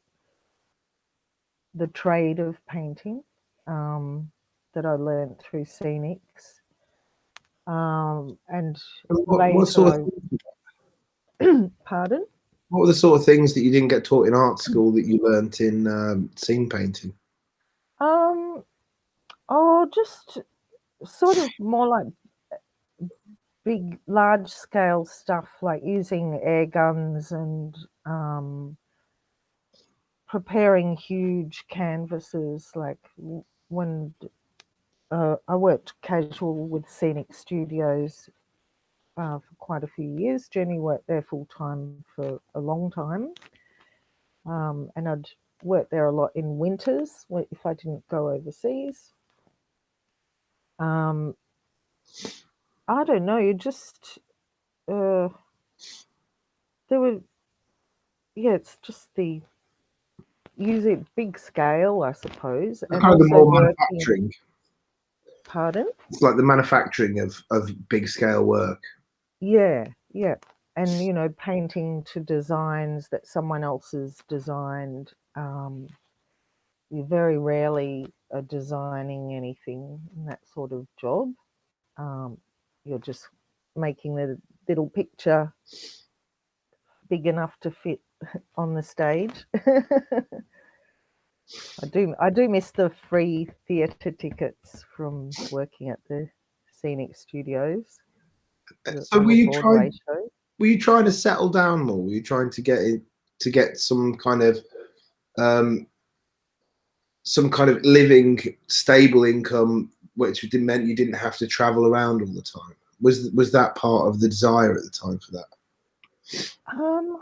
the trade of painting that I learned through scenics. And What sort later of pardon? what were the sort of things that you didn't get taught in art school that you learnt in scene painting? Oh, just sort of more like big, large scale stuff, like using air guns and preparing huge canvases. Like when I worked casual with Scenic Studios for quite a few years. Jenny worked there full time for a long time, and I'd work there a lot in winters if I didn't go overseas. I don't know. You just there were it's just the use it big scale, I suppose, and Kind of the also more working. manufacturing. Pardon? It's like the manufacturing of big scale work. Yeah, yeah, and painting to designs that someone else has designed. You very rarely are designing anything in that sort of job. Um, you're just making the little picture big enough to fit on the stage. I do miss the free theatre tickets from working at the Scenic Studios So on the Broadway show. were you trying to settle down more? Were you trying to get um, some kind of living stable income, which meant you didn't have to travel around all the time? Was that part of the desire at the time for that? Um,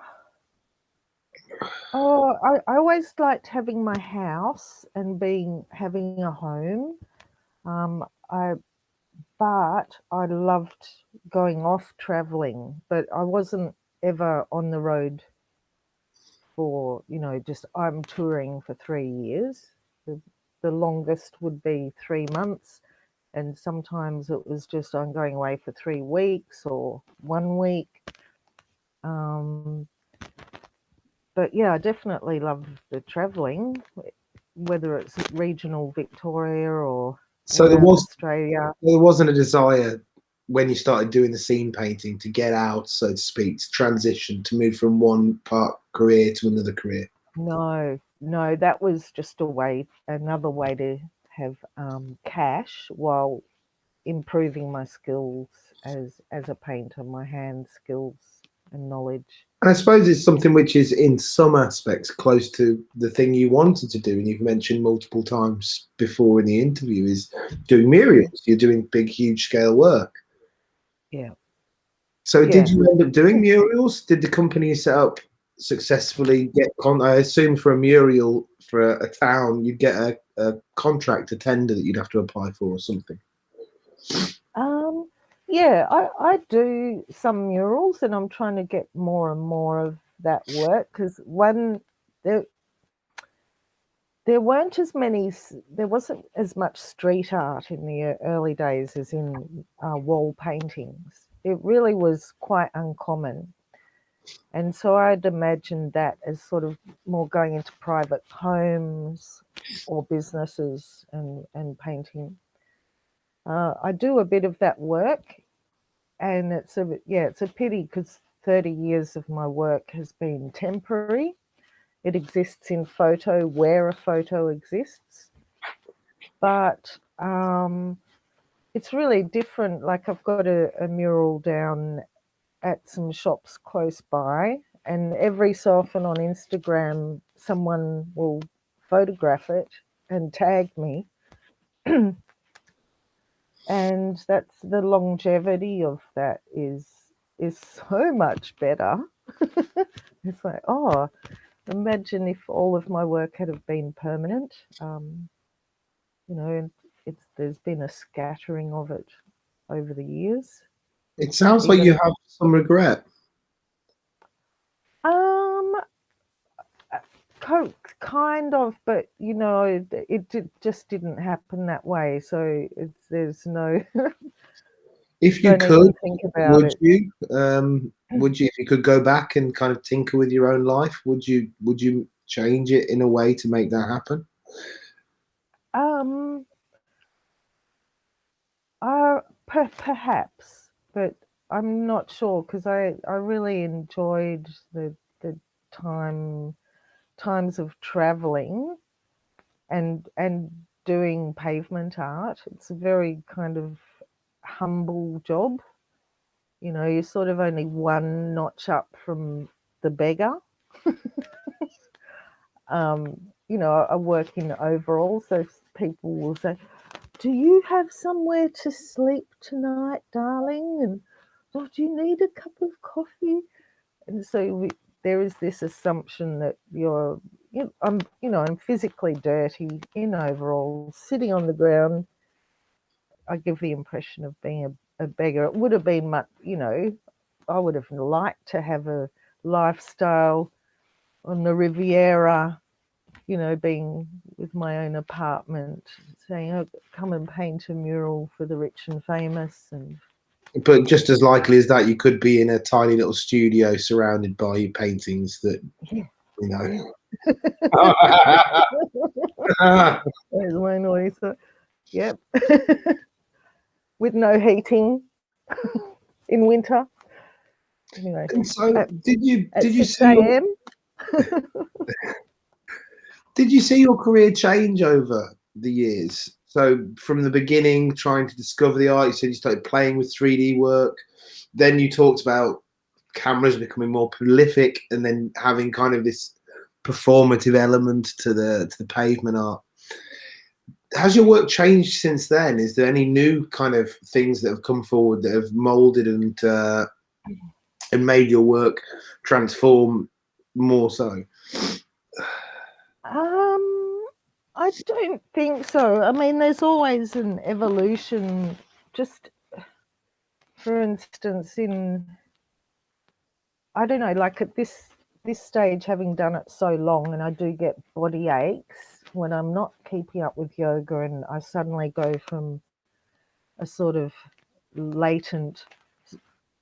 oh, I always liked having my house and having a home. Um, I but I loved going off traveling, but I wasn't ever on the road for, just I'm touring for 3 years. The longest would be 3 months, and sometimes it was just I'm going away for 3 weeks or 1 week. But yeah, I definitely love the traveling, whether it's regional Victoria or So around Australia. there wasn't a desire when you started doing the scene painting to get out, so to speak, to transition, to move from one part career to another career. No, no, that was just another way to have cash while improving my skills as a painter, my hand skills and knowledge. And I suppose it's something which is in some aspects close to the thing you wanted to do, and you've mentioned multiple times before in the interview, is doing murals. You're doing big, huge scale work. Yeah, So did yeah. you end up doing murals? Did the company you set up successfully get I assume for a mural for a town, you'd get a contract, a tender that you'd have to apply for or something. Um, yeah, I do some murals, and I'm trying to get more and more of that work because there there weren't as many, there wasn't as much street art in the early days as in wall paintings. It really was quite uncommon. And so I'd imagined that as sort of more going into private homes or businesses and painting. I do a bit of that work, and it's a pity because 30 years of my work has been temporary. It exists in photo where a photo exists, but it's really different. Like I've got a mural down at some shops close by, and every so often on Instagram, someone will photograph it and tag me. And that's the longevity of that is so much better. It's like, oh, imagine if all of my work had have been permanent. And there's been a scattering of it over the years. It sounds like Even you have some regret. um kind of, but just didn't happen that way. So there's no If you don't could, even think about it. would you, if you could go back and kind of tinker with your own life, would you change it in a way to make that happen? Perhaps, but I'm not sure because I really enjoyed the times of traveling and doing pavement art. It's a very kind of humble job. You know, you're sort of only one notch up from the beggar. You know, I work in overalls, so people will say, "Do you have somewhere to sleep tonight, darling? And oh, do you need a cup of coffee?" And so there is this assumption that I'm physically dirty in overalls, sitting on the ground. I give the impression of being a beggar. It would have been much, I would have liked to have a lifestyle on the Riviera, being with my own apartment, saying, "Oh, come and paint a mural for the rich and famous." And But just as likely as that, you could be in a tiny little studio surrounded by paintings that, yeah, you know. there's my noise. Yep, with no heating in winter. Anyway, And so, did you at 6 see a.m. did you see your career change over the years? So from the beginning, trying to discover the art, you said you started playing with 3D work. Then you talked about cameras becoming more prolific, and then having kind of this performative element to the pavement art. Has your work changed since then? Is there any new kind of things that have come forward that have molded and made your work transform more so? I don't think so. I mean, there's always an evolution. Just for instance, I don't know, like at this stage, having done it so long, and I do get body aches when I'm not keeping up with yoga, and I suddenly go from a sort of latent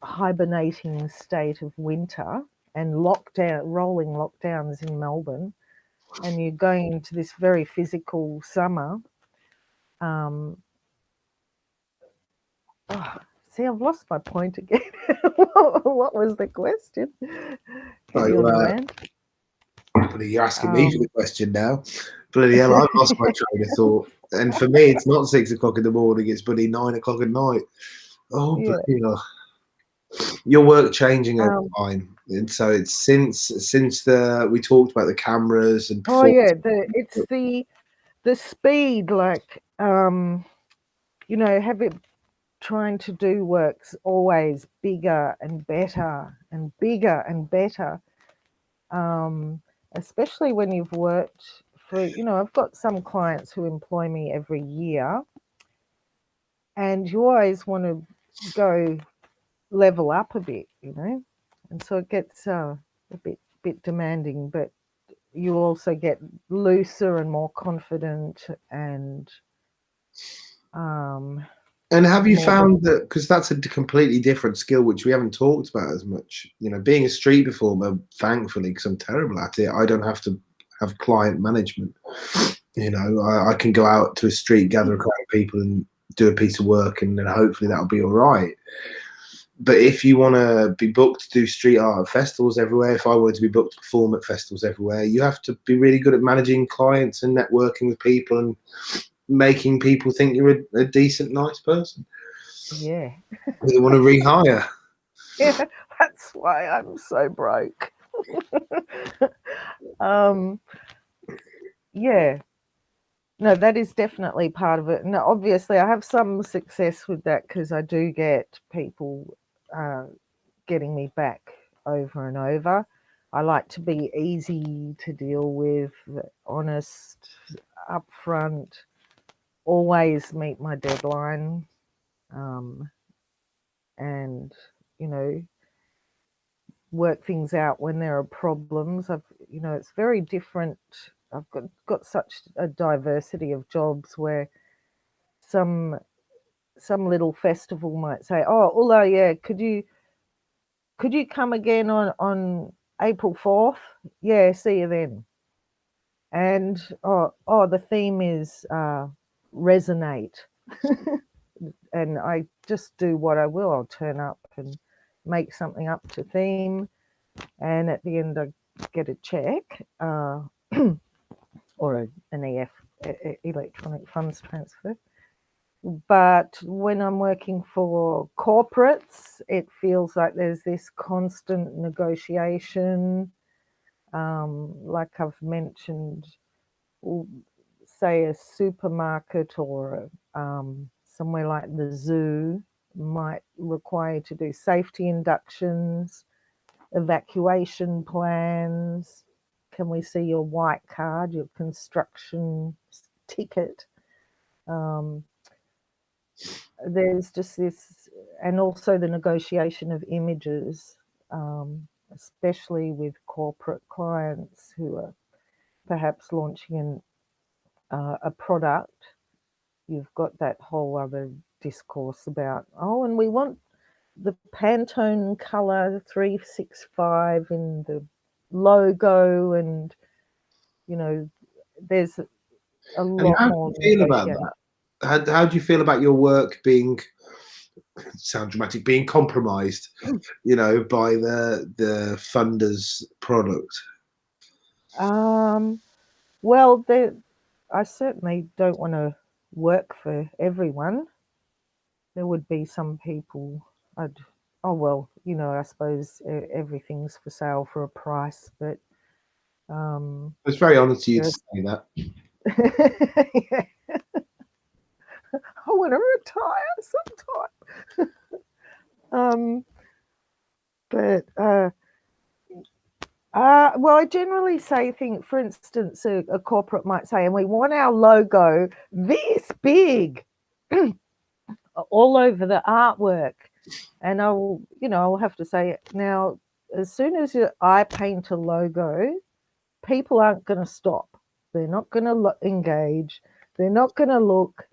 hibernating state of winter and rolling lockdowns in Melbourne, and you're going into this very physical summer. See, I've lost my point again. What was the question? So, Getting on a rant. you're asking me for the question now. Bloody hell, I've lost my train of thought. And for me, it's not 6 o'clock in the morning; it's bloody 9 o'clock at night. Oh, Yeah. bloody hell. Your work changing over time, and so it's since we talked about the cameras and Oh yeah, it's the speed, like have it trying to do works always bigger and better and bigger and better. Especially when you've worked for, I've got some clients who employ me every year, and you always want to go level up a bit, and so it gets a bit demanding, but you also get looser and more confident and And have you found that, because that's a completely different skill, which we haven't talked about as much, being a street performer, thankfully, because I'm terrible at it, I don't have to have client management. I can go out to a street, gather a crowd of people and do a piece of work, and then hopefully that'll be all right. But if you want to be booked to do street art at festivals everywhere, if I wanted to be booked to perform at festivals everywhere, you have to be really good at managing clients and networking with people and making people think you're a decent, nice person. Yeah. They want to rehire. Yeah, that's why I'm so broke. Yeah. No, that is definitely part of it. Now, obviously, I have some success with that because I do get people getting me back over and over. I like to be easy to deal with, honest, upfront, always meet my deadline, and work things out when there are problems. It's very different. I've got such a diversity of jobs where some little festival might say, "Oh, Ulla, yeah, could you come again on April 4th? Yeah, see you then." And the theme is resonate. And I just do what I will. I'll turn up and make something up to theme, and at the end I get a check or an EF, electronic funds transfer. But when I'm working for corporates, it feels like there's this constant negotiation. Like I've mentioned, say a supermarket or somewhere like the zoo might require you to do safety inductions, evacuation plans. Can we see your white card, your construction ticket? There's just this, and also the negotiation of images, especially with corporate clients who are perhaps launching a product. You've got that whole other discourse about, and we want the Pantone color 365 in the logo, and there's a And lot how do more you feel about negotiation. that? How do you feel about your work being, sound dramatic, being compromised, by the funder's product? Well, I certainly don't want to work for everyone. There would be some people I suppose everything's for sale for a price, but It's very honest of you to there's say that. yeah, I want to retire sometime. But well, I generally say for instance, a corporate might say, and we want our logo this big all over the artwork. And I'll have to say, now, as soon as I paint a logo, people aren't going to stop. They're not going to engage. They're not going to look.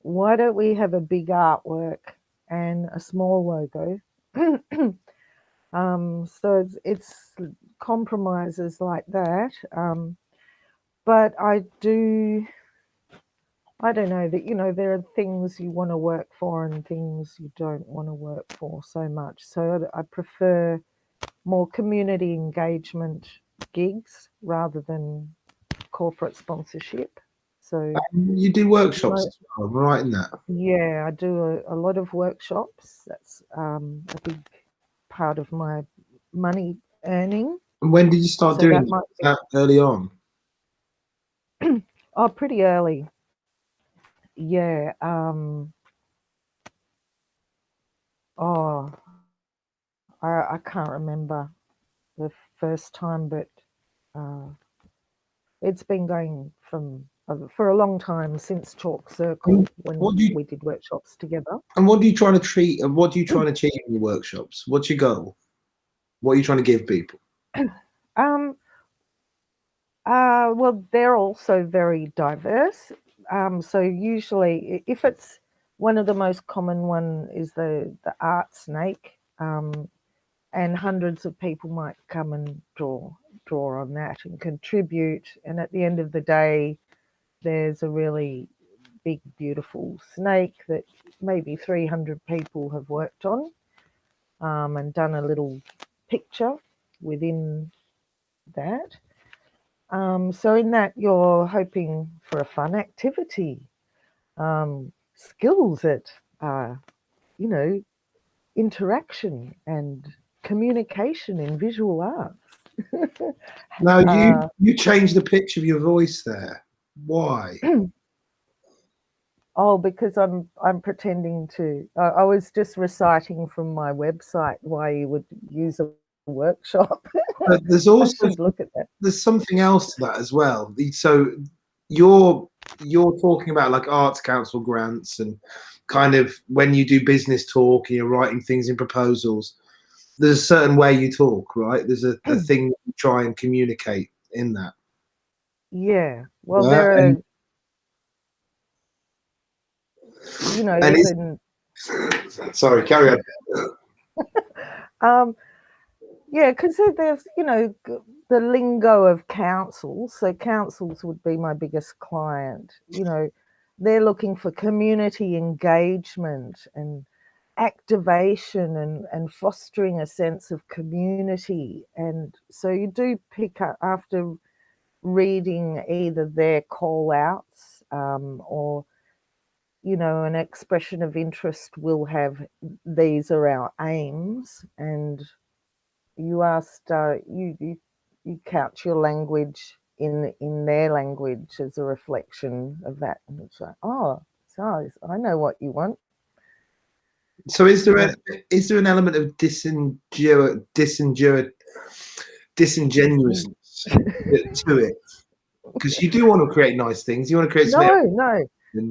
Why don't we have a big artwork and a small logo? So it's compromises like that. But I don't know that, there are things you want to work for and things you don't want to work for so much. So I prefer more community engagement gigs rather than corporate sponsorship. So You do workshops as well, am I right in that? yeah, I do a lot of workshops. That's a big part of my money earning. And when did you start So doing that might be that? Early on? pretty early. Yeah. I can't remember the first time, but it's been going for a long time, since Chalk Circle, And when we did workshops together. what do you try to treat, and what do you try and achieve in your workshops? What's your goal? What are you trying to give people? Um, well, they're also very diverse. So usually, if it's one of the most common one is the art snake, and hundreds of people might come and draw on that and contribute. And at the end of the day, there's a really big, beautiful snake that maybe 300 people have worked on, and done a little picture within that. So in that, you're hoping for a fun activity, skills at, interaction and communication in visual arts. Now you changed the pitch of your voice there. Why? Because I'm pretending to. I was just reciting from my website why you would use a workshop. But there's I also should look at that. there's something else to that as well. So you're talking about like arts council grants, and kind of when you do business talk and you're writing things in proposals, there's a certain way you talk, right? There's a thing that you try and communicate in that. Yeah. Well, Yeah? there are, And even sorry, carry on. Yeah, because there's, the lingo of councils. So councils would be my biggest client. They're looking for community engagement and activation and fostering a sense of community. And so you do pick up after reading either their call outs, or an expression of interest will have, these are our aims, and you asked, you couch your language in their language as a reflection of that, and it's like, oh, so I know what you want. So is there Yeah. is there an element of disingenuousness to it? Because you do want to create nice things. You want to create something, No,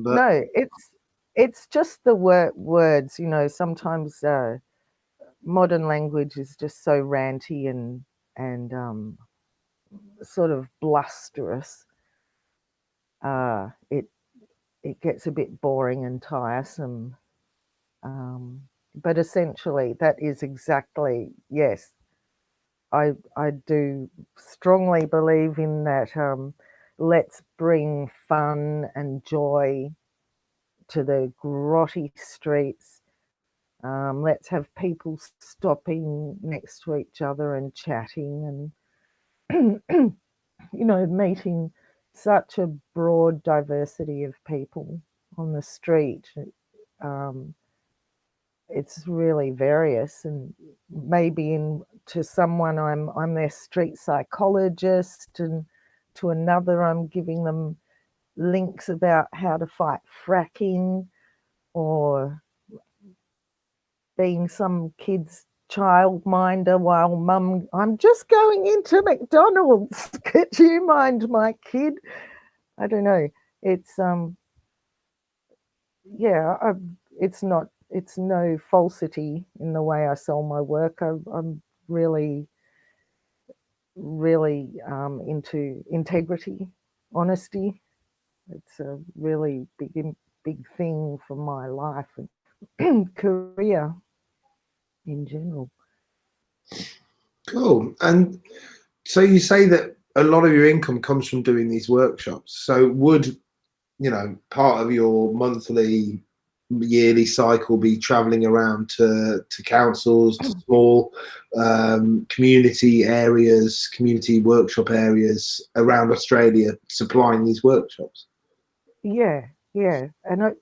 but no. It's just the words. Sometimes modern language is just so ranty and sort of blusterous. It gets a bit boring and tiresome. But essentially, that is exactly, yes. I do strongly believe in that. Let's bring fun and joy to the grotty streets. Let's have people stopping next to each other and chatting and meeting such a broad diversity of people on the street. Um, it's really various, and maybe to someone I'm their street psychologist, and to another I'm giving them links about how to fight fracking, or being some kid's childminder while mum, I'm just going into McDonald's, could you mind my kid? I don't know. It's yeah, it's no falsity in the way I sell my work. I'm really, really into integrity, honesty. It's a really big thing for my life and career in general. cool. And so you say that a lot of your income comes from doing these workshops. So would part of your monthly, yearly cycle be traveling around to councils, to small community areas, community workshop areas around Australia, supplying these workshops? Yeah, yeah, and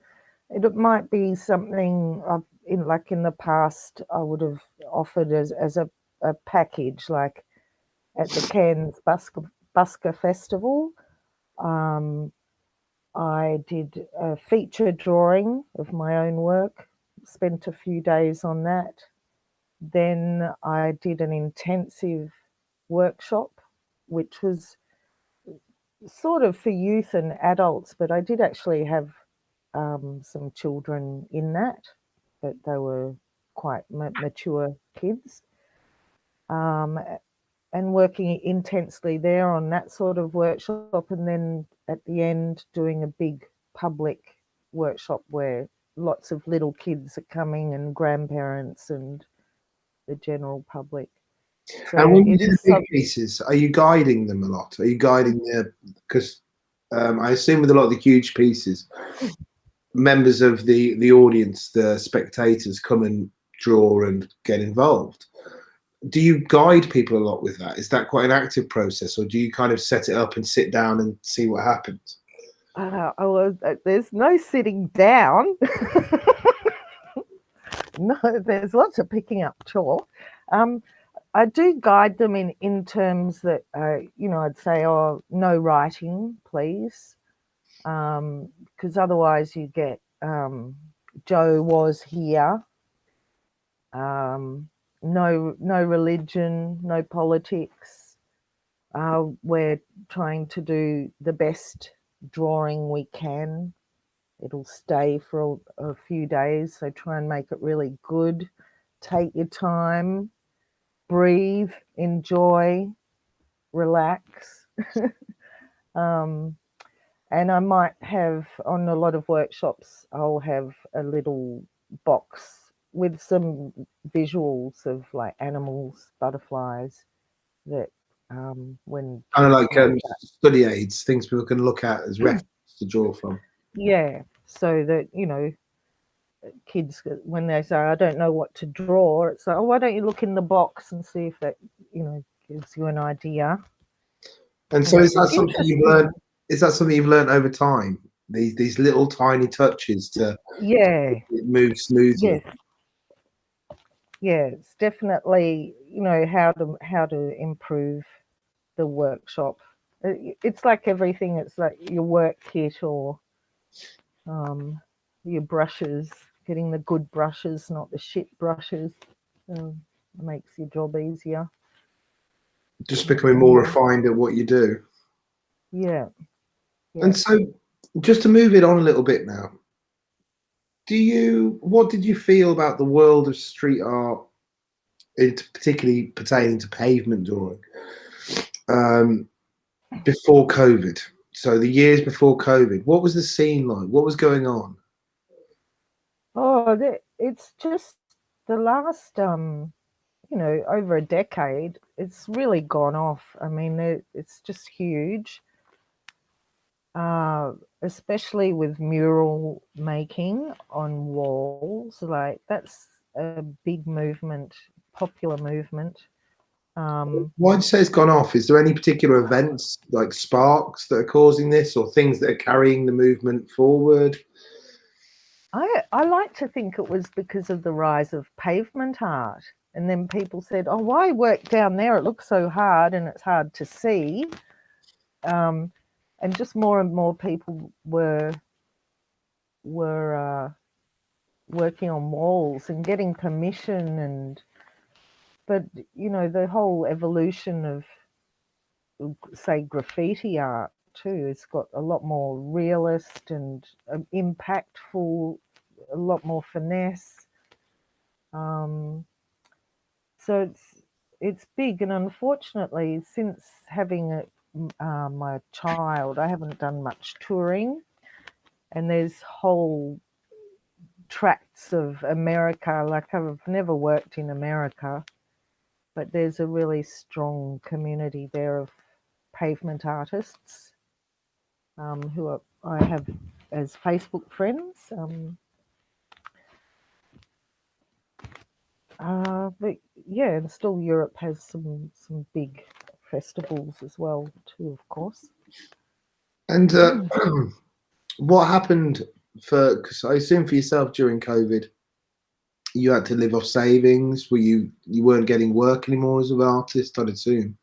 it might be something in the past I would have offered as a package, like at the Cairns Busker Festival. Um, I did a feature drawing of my own work, spent a few days on that. Then I did an intensive workshop, which was sort of for youth and adults, but I did actually have some children in that, but they were quite mature kids. Um, and working intensely there on that sort of workshop, and then at the end doing a big public workshop where lots of little kids are coming, and grandparents and the general public. So And when you it do the is big pieces, are you guiding them a lot? Are you guiding the, because I assume with a lot of the huge pieces, members of the audience, the spectators, come and draw and get involved. Do you guide people a lot with that? Is that quite an active process, or do you kind of set it up and sit down and see what happens? there's no sitting down. No, there's lots of picking up chalk. I do guide them in terms that, I'd say, oh, no writing, please, because otherwise you get Joe was here. No religion, no politics. We're trying to do the best drawing we can. It'll stay for a few days, so try and make it really good. Take your time, breathe, enjoy, relax. And I might have, on a lot of workshops, I'll have a little box with some visuals of like animals, butterflies, that when Kind of kids like make that. study aids, things people can look at as reference to draw from. Yeah, so that, kids, when they say, I don't know what to draw, it's like, oh, why don't you look in the box and see if that, gives you an idea. And And so, is that it's something you've interesting. learned? Is that something you've learned over time? These little tiny touches to Yeah, it move smoothly. yes, yeah, it's definitely, how to improve the workshop. It's like everything. It's like your work kit or your brushes, getting the good brushes, not the shit brushes. Makes your job easier. Just becoming more refined at what you do. Yeah, yeah. And so, just to move it on a little bit now, what did you feel about the world of street art, particularly pertaining to pavement drawing, um, before COVID? So the years before COVID, what was the scene like? What was going on? Oh, it's just the last, over a decade. It's really gone off. I mean, it's just huge. Especially with mural making on walls, like that's a big movement, popular movement. Why'd you say it's gone off? Is there any particular events like sparks that are causing this, or things that are carrying the movement forward? I like to think it was because of the rise of pavement art, and then people said, "Oh, why work down there? It looks so hard, and it's hard to see." And just more and more people were working on walls and getting permission, but the whole evolution of, say, graffiti art too, it's got a lot more realist and impactful, a lot more finesse. So it's big, and unfortunately, since having my child, I haven't done much touring, and there's whole tracts of America. Like, I've never worked in America, but there's a really strong community there of pavement artists I have as Facebook friends. But yeah, and still Europe has some big festivals as well too, of course. And what happened because I assume for yourself during COVID, you had to live off savings. You weren't getting work anymore as an artist, I'd assume.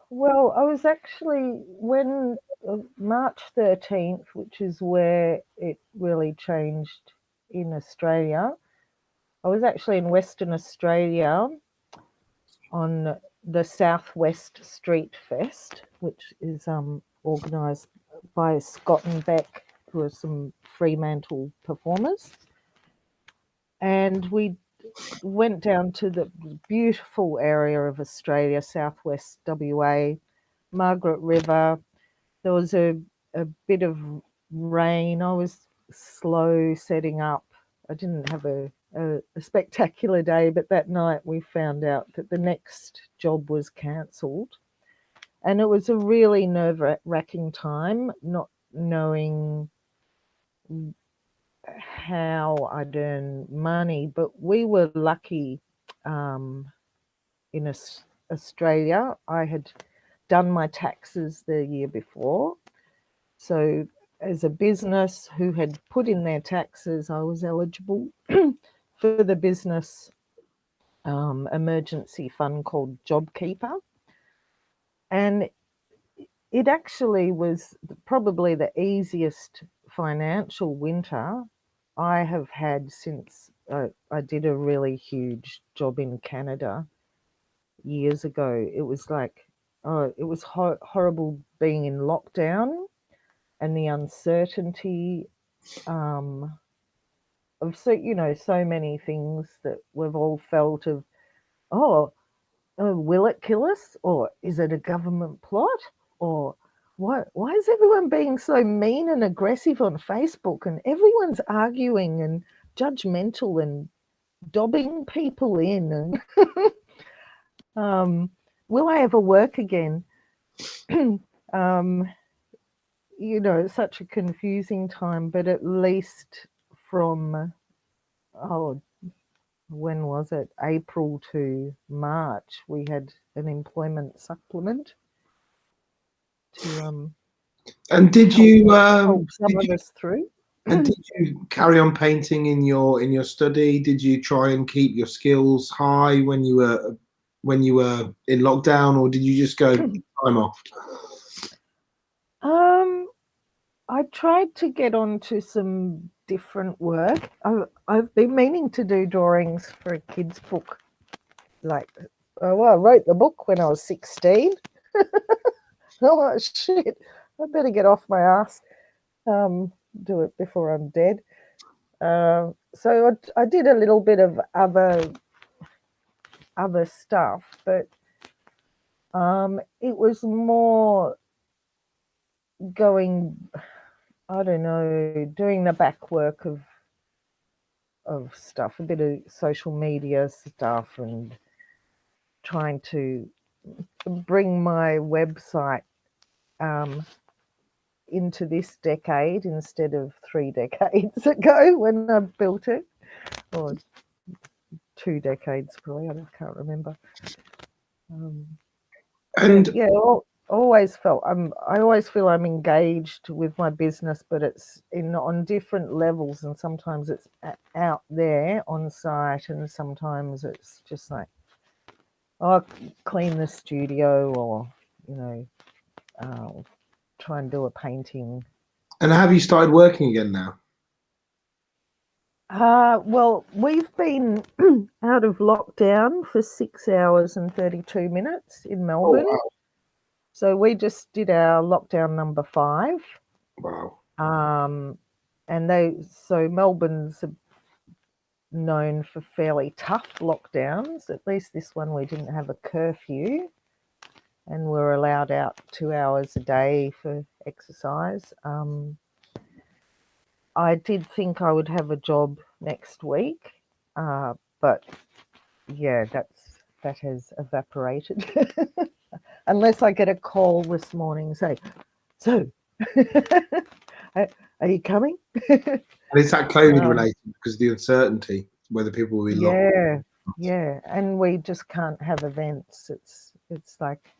Well, I was actually, when March 13th, which is where it really changed in Australia, I was actually in Western Australia on the Southwest Street Fest, which is organised by Scott and Beck, who are some Fremantle performers. And we went down to the beautiful area of Australia, Southwest WA, Margaret River. There was a bit of rain. I was slow setting up. I didn't have a spectacular day, but that night we found out that the next job was cancelled. And it was a really nerve-wracking time, not knowing how I'd earn money. But we were lucky in Australia. I had done my taxes the year before. So as a business who had put in their taxes, I was eligible for the business emergency fund called JobKeeper. And it actually was probably the easiest financial winter I have had since I did a really huge job in Canada years ago. It was like, it was horrible being in lockdown and the uncertainty of so many things that we've all felt of, oh, will it kill us, or is it a government plot, or why is everyone being so mean and aggressive on Facebook, and everyone's arguing, and judgmental and dobbing people in. And will I ever work again? It's such a confusing time, but at least from, when was it? April to March, we had an employment supplement to And did help, you help some of us through. and did you carry on painting in your study? Did you try and keep your skills high when you were in lockdown, or did you just go time off? I tried to get onto some different work. I've been meaning to do drawings for a kid's book. Like, I wrote the book when I was 16. Oh shit! I better get off my ass. Do it before I'm dead. So I did a little bit of other stuff, but it was more going, I don't know, doing the back work of stuff, a bit of social media stuff, and trying to bring my website into this decade instead of 3 decades ago when I built it, or 2 decades probably. I can't remember. And yeah, I always feel I'm engaged with my business, but it's on different levels, and sometimes it's out there on site, and sometimes it's just like, clean the studio, or try and do a painting. have you started working again now? Well, we've been out of lockdown for 6 hours and 32 minutes in Melbourne. Oh, So we just did our lockdown number 5. wow. And so Melbourne's known for fairly tough lockdowns. At least this one, we didn't have a curfew, and we're allowed out 2 hours a day for exercise. I did think I would have a job next week, but yeah, that has evaporated. Unless I get a call this morning say, so are you coming? And is that COVID related because of the uncertainty whether people will be locked? Yeah, and we just can't have events. It's like,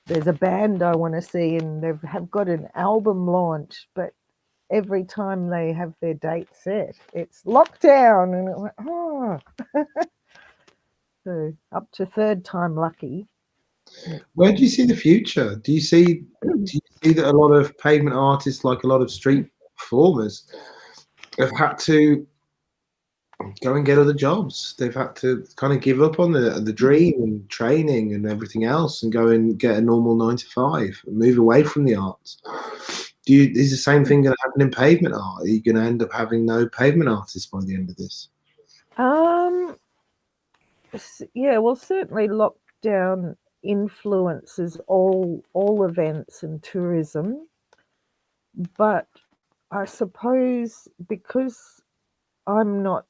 there's a band I want to see, and they have got an album launch, but every time they have their date set, it's lockdown, and it went, so up to third time lucky. Where do you see the future? Do you see that a lot of pavement artists, like a lot of street performers, have had to go and get other jobs? They've had to kind of give up on the dream and training and everything else, and go and get a normal 9 to 5 and move away from the arts. Is the same thing going to happen in pavement art? Are you going to end up having no pavement artists by the end of this? Yeah, well, certainly lockdown influences all events and tourism, but I suppose because I'm not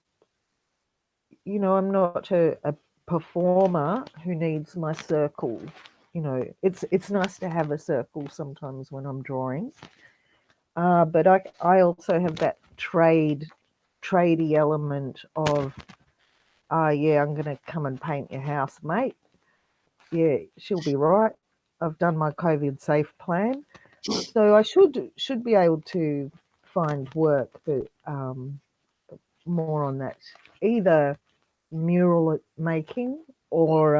a performer who needs my circle. It's nice to have a circle sometimes when I'm drawing, but I also have that tradie element of, yeah, I'm going to come and paint your house, mate. Yeah, she'll be right. I've done my COVID safe plan, so I should be able to find work, but more on that, either mural making or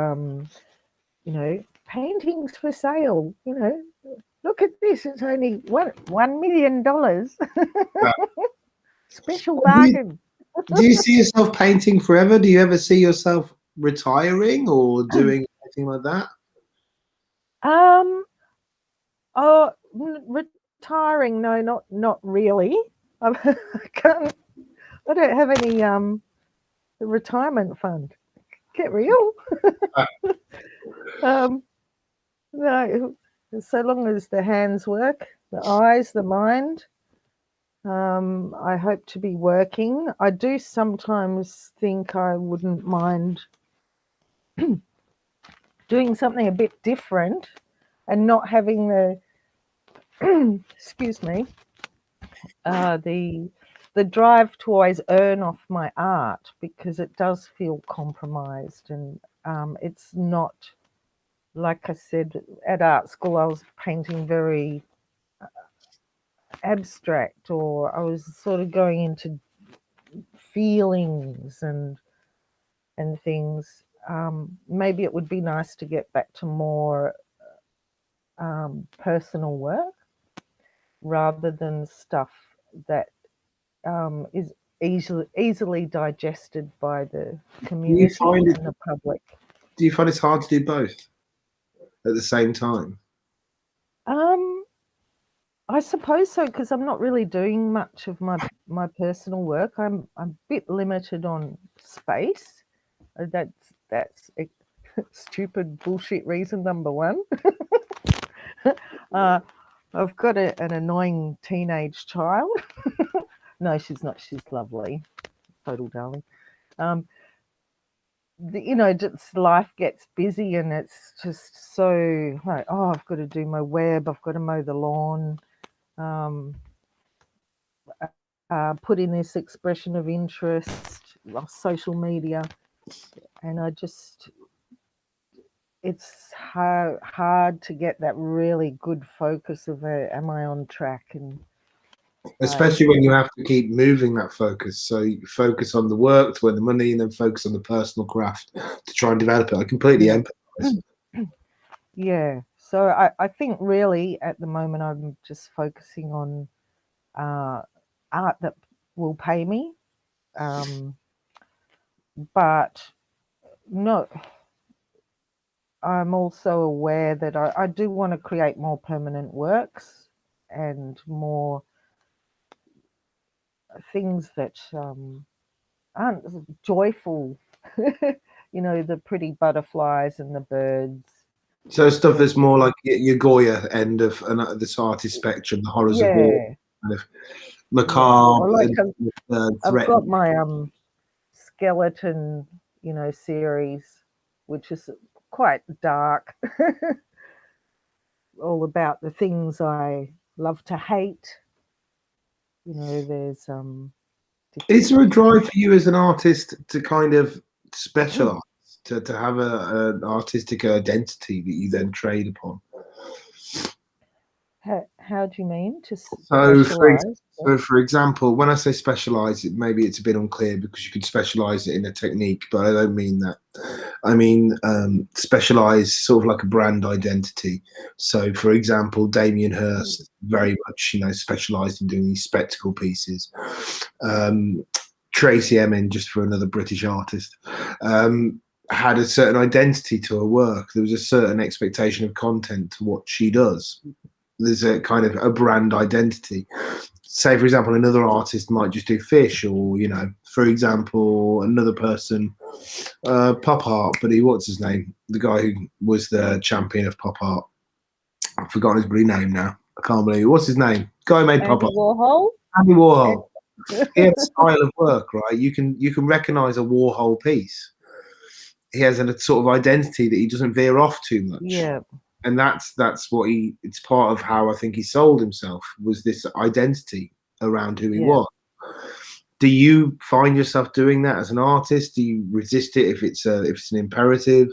paintings for sale. Look at this, it's only $1 million. Special bargain. Do you see yourself painting forever? Do you ever see yourself retiring or doing anything like that? Retiring? No, not really. I don't have any retirement fund. Get real. No, so long as the hands work, the eyes, the mind, I hope to be working. I do sometimes think I wouldn't mind doing something a bit different and not having the excuse me, the drive to always earn off my art, because it does feel compromised, and it's not, like I said, at art school I was painting very abstract, or I was sort of going into feelings and things. Maybe it would be nice to get back to more personal work rather than stuff that is easily digested by the Do you community find it? and the public. Do you find it's hard to do both at the same time? Um, I suppose so, because I'm not really doing much of my personal work. I'm a bit limited on space. That's a stupid bullshit reason number one. uh, I've got an annoying teenage child. No, she's not. She's lovely, total darling. Um, just life gets busy, and it's just so like, oh, I've got to do my web, I've got to mow the lawn, um, put in this expression of interest on social media, and it's hard to get that really good focus of am I on track, and Especially when you have to keep moving that focus. So you focus on the work to earn the money, and then focus on the personal craft to try and develop it. I completely yeah. empathise. Yeah, so I think really at the moment I'm just focusing on uh, art that will pay me, um, but no, I'm also aware that I do want to create more permanent works and more things that aren't joyful. The pretty butterflies and the birds. So stuff And that's more like your Goya end of this artist spectrum, the horrors of war, yeah, kind of yeah. macabre Well, like and I've got threatening. my skeleton, series, which is quite dark, all about the things I love to hate. There's Is different. there a drive for you as an artist to kind of specialize, to have an artistic identity that you then trade upon? How do you mean to So, specialize? for example, when I say specialize, maybe it's a bit unclear because you could specialize it in a technique, but I don't mean that. I mean specialize, sort of like a brand identity. So, for example, Damien Hirst very much, specialized in doing these spectacle pieces. Um, Tracy Emin, just for another British artist, had a certain identity to her work. There was a certain expectation of content to what she does. There's a kind of a brand identity. Say, for example, another artist might just do fish, or for example, another person, pop art. But what's his name? The guy who was the champion of pop art. I've forgotten his bloody name now. I can't believe it. What's his name? Guy who made pop Andy art. Warhol. Andy Warhol. He had a style of work, right? You can recognize a Warhol piece. He has a sort of identity that he doesn't veer off too much. Yeah, And that's what it's part of how I think he sold himself, was this identity around who he yeah. was. Do you find yourself doing that as an artist? Do you resist it if it's an imperative?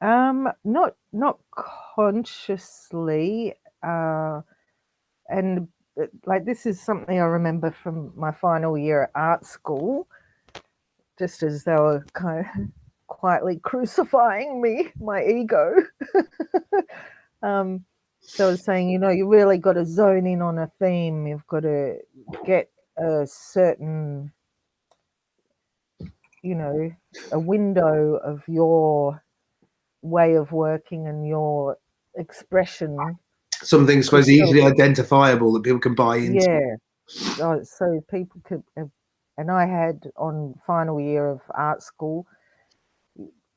Not consciously, and like this is something I remember from my final year at art school, just as they were kind of quietly crucifying me, my ego. So I was saying, you really got to zone in on a theme. You've got to get a certain, a window of your way of working and your expression. Something, I suppose, So, easily identifiable that people can buy into. yeah, so people could, and I had on final year of art school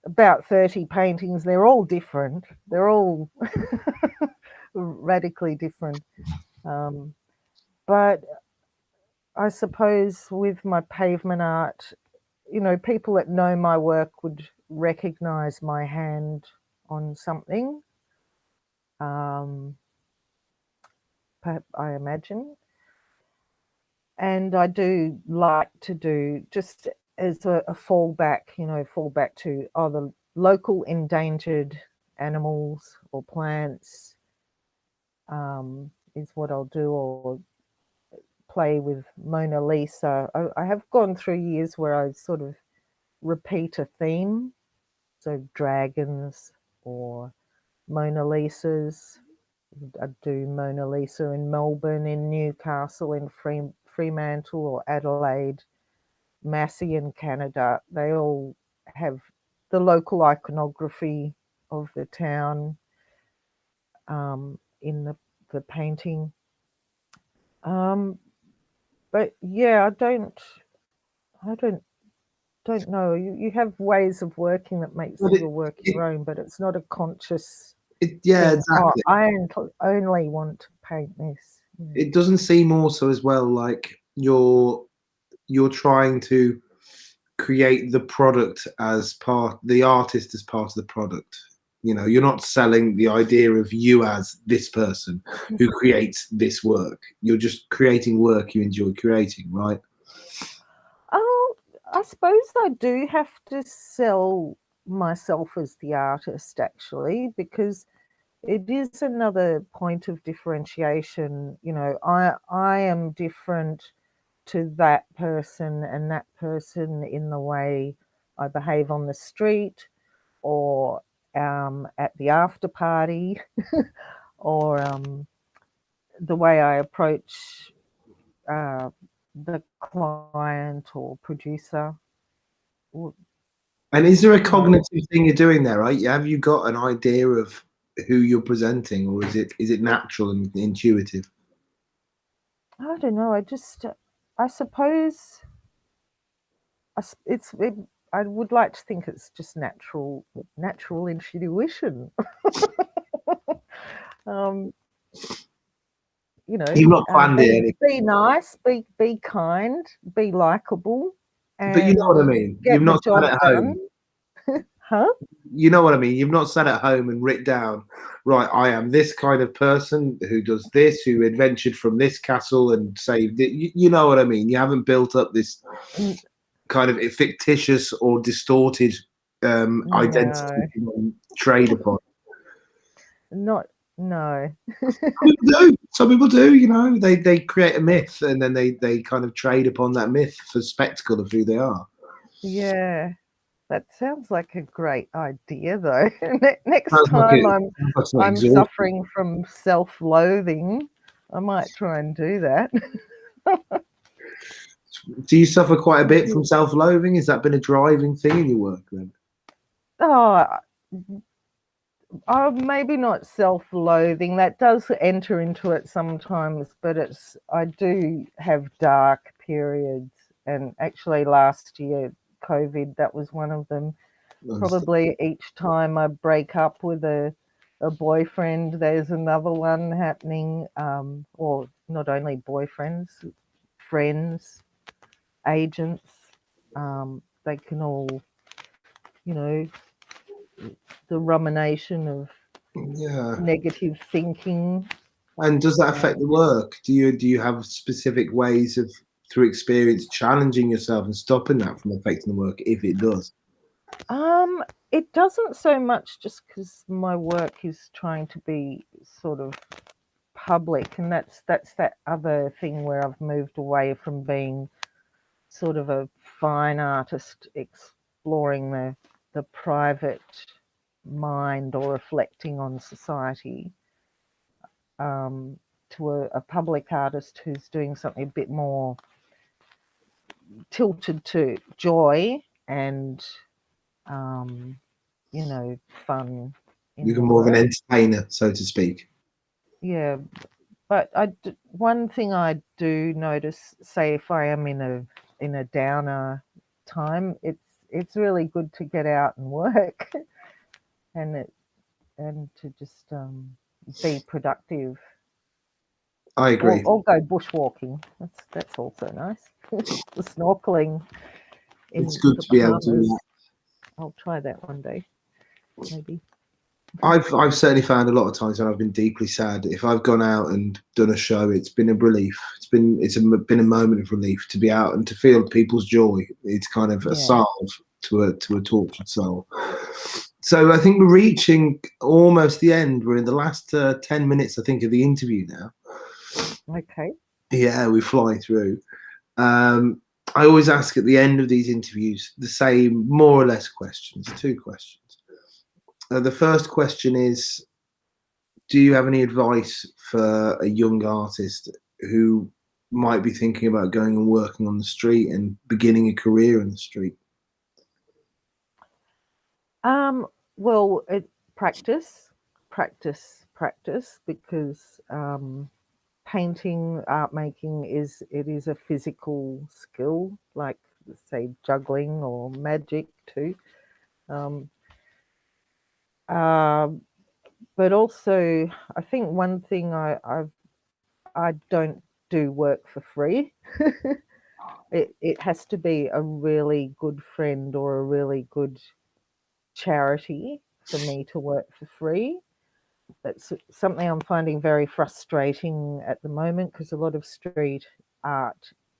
about 30 paintings. They're all different. They're all radically different. Um, but I suppose with my pavement art, you know, people that know my work would recognize my hand on something, um, I imagine. And I do like to do just as a fallback, you know, fallback to either local endangered animals or plants, is what I'll do, or play with Mona Lisa. I have gone through years where I sort of repeat a theme, so dragons or Mona Lisas. I do Mona Lisa in Melbourne, in Newcastle, in Fremantle or Adelaide, Massey in Canada. They all have the local iconography of the town, in the painting. Um, but yeah, I don't know. You have ways of working that makes But your work it, your own, but it's not a conscious yeah, thing. Oh, exactly. I only want to paint this. It doesn't seem also as well like you're trying to create the product as part, the artist as part of the product. You know, you're not selling the idea of you as this person who creates this work. You're just creating work you enjoy creating, right? Oh, I suppose I do have to sell myself as the artist actually, because it is another point of differentiation. You know, I am different to that person and that person in the way I behave on the street, or at the after party, or the way I approach uh, the client or producer. You And is there a know, cognitive thing you're doing there, right? Have you got an idea of who you're presenting, or is it natural and intuitive? I don't know. I suppose, I would like to think it's just natural intuition. um, you You've know, not planned it, be nice, be kind, be likable, but you know and what I mean. get You've the not sat job at done. home. Huh? You know what I mean. You've not sat at home and written down, right? I am this kind of person who does this, who adventured from this castle and saved it. You know what I mean. You haven't built up this N- kind of fictitious or distorted identity No, to trade upon. not no. Some people do. You know, they create a myth and then they kind of trade upon that myth for spectacle of who they are. Yeah, that sounds like a great idea, though. Next Sounds like time it. Sounds like something I'm exhausting. suffering from self-loathing, I might try and do that. Do you suffer quite a bit from self-loathing? Has that been a driving thing in your work then? Oh, maybe not self-loathing. That does enter into it sometimes, but I do have dark periods, and actually last year, COVID, that was one of them. Probably each time I break up with a boyfriend, there's another one happening, or not only boyfriends, friends, agents, they can all, you know, the rumination of Yeah. negative thinking. And does that uh, affect the work? Do you have specific ways of, through experience, challenging yourself and stopping that from affecting the work if it does? um, it doesn't so much, just because my work is trying to be sort of public, and that's that other thing where I've moved away from being sort of a fine artist exploring the private mind or reflecting on society, um, to a public artist who's doing something a bit more tilted to joy and, um, you know, fun in You're the more of an work. entertainer, so to speak. Yeah, but one thing I do notice, say if I am in a downer time, it's really good to get out and work, and to just be productive. I agree. Or go bushwalking. That's also nice. The snorkeling It's in good the to be able to do Bahamas. that. I'll try that one day, maybe. I've certainly found a lot of times when I've been deeply sad, if I've gone out and done a show, it's been a relief. Been a moment of relief to be out and to feel people's joy. It's kind of a Yeah. salve to a tortured soul. So I think we're reaching almost the end. We're in the last 10 minutes, I think, of the interview now. Okay. Yeah, we fly through. I always ask at the end of these interviews the same, more or less, questions. Two questions. The first question is, do you have any advice for a young artist who might be thinking about going and working on the street and beginning a career in the street? Well, practice, because painting, art making is a physical skill, like say juggling or magic too. Um, uh, but also, I think one thing I don't do work for free. It has to be a really good friend or a really good charity for me to work for free. That's something I'm finding very frustrating at the moment, because a lot of street art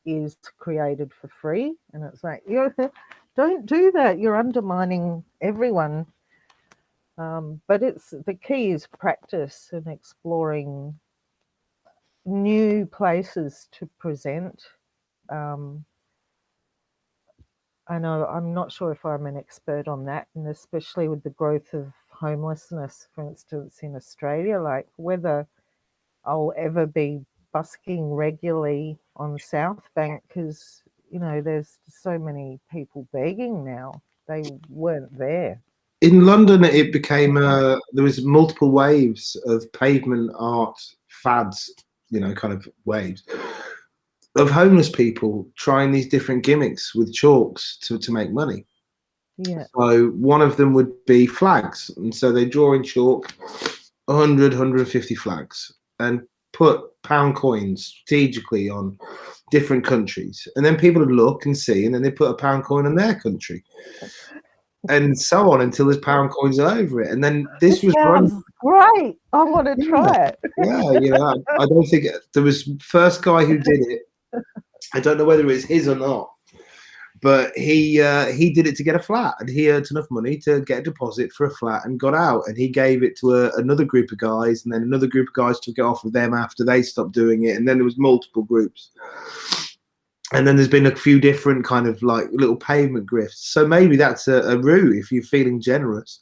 is created for free, and it's like, you don't do that. You're undermining everyone. But it's the key is practice and exploring new places to present. Um, I know I'm not sure if I'm an expert on that, and especially with the growth of homelessness, for instance, in Australia, like whether I'll ever be busking regularly on South Bank, because there's so many people begging now. They weren't there. In London, it became there was multiple waves of pavement art fads, kind of waves of homeless people trying these different gimmicks with chalks to make money. Yeah, So one of them would be flags, and so they draw in chalk 100, 150 flags and put pound coins strategically on different countries, and then people would look and see, and then they put a pound coin on their country, and so on until there's pound coins all over it. And then this this was run. sounds great. I want to Yeah, try it. yeah, I don't think there was first guy who did it. I don't know whether it was his or not, but he did it to get a flat, and he earned enough money to get a deposit for a flat and got out, and he gave it to another group of guys, and then another group of guys took it off of them after they stopped doing it, and then there was multiple groups, and then there's been a few different kind of like little pavement grifts. So maybe that's a route if you're feeling generous.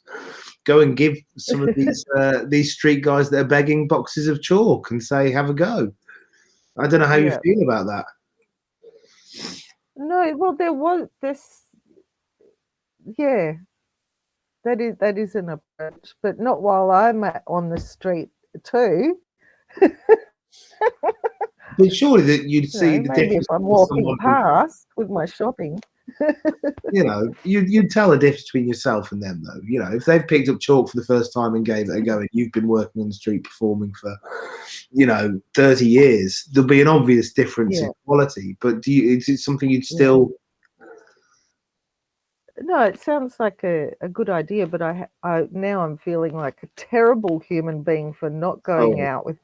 Go and give some of these street guys that are begging boxes of chalk and say, have a go. I don't know how you Yeah. feel about that. No, well, there was this. Yeah, that is an approach, but not while I'm on the street too. But surely that you'd see the Maybe if difference I'm between walking someone who, past with my shopping. you'd tell the difference between yourself and them, though. If they've picked up chalk for the first time and gave it a go, and you've been working on the street performing for, 30 years, there'll be an obvious difference Yeah. in quality. But is it something you'd Yeah. still? No, it sounds like a good idea, but now I'm feeling like a terrible human being for not going Oh, out with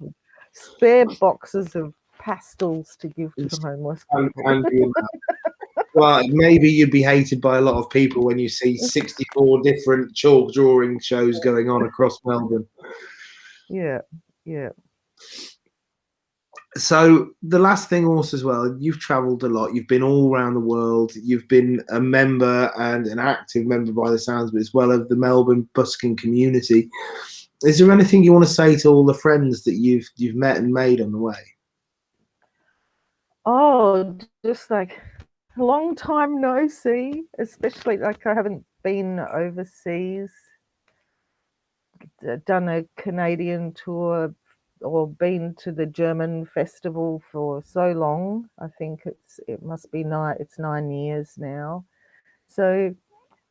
spare boxes of pastels to give to the it's homeless so people. angry. Well, maybe you'd be hated by a lot of people when you see 64 different chalk drawing shows going on across Melbourne. Yeah, yeah. So the last thing also as well, you've traveled a lot, you've been all around the world, you've been a member and an active member by the sounds of it as well of the Melbourne busking community. Is there anything you want to say to all the friends that you've met and made on the way? Oh, just like a long time no see, especially like I haven't been overseas, done a Canadian tour or been to the German festival for so long. I think it must be it's 9 years now. So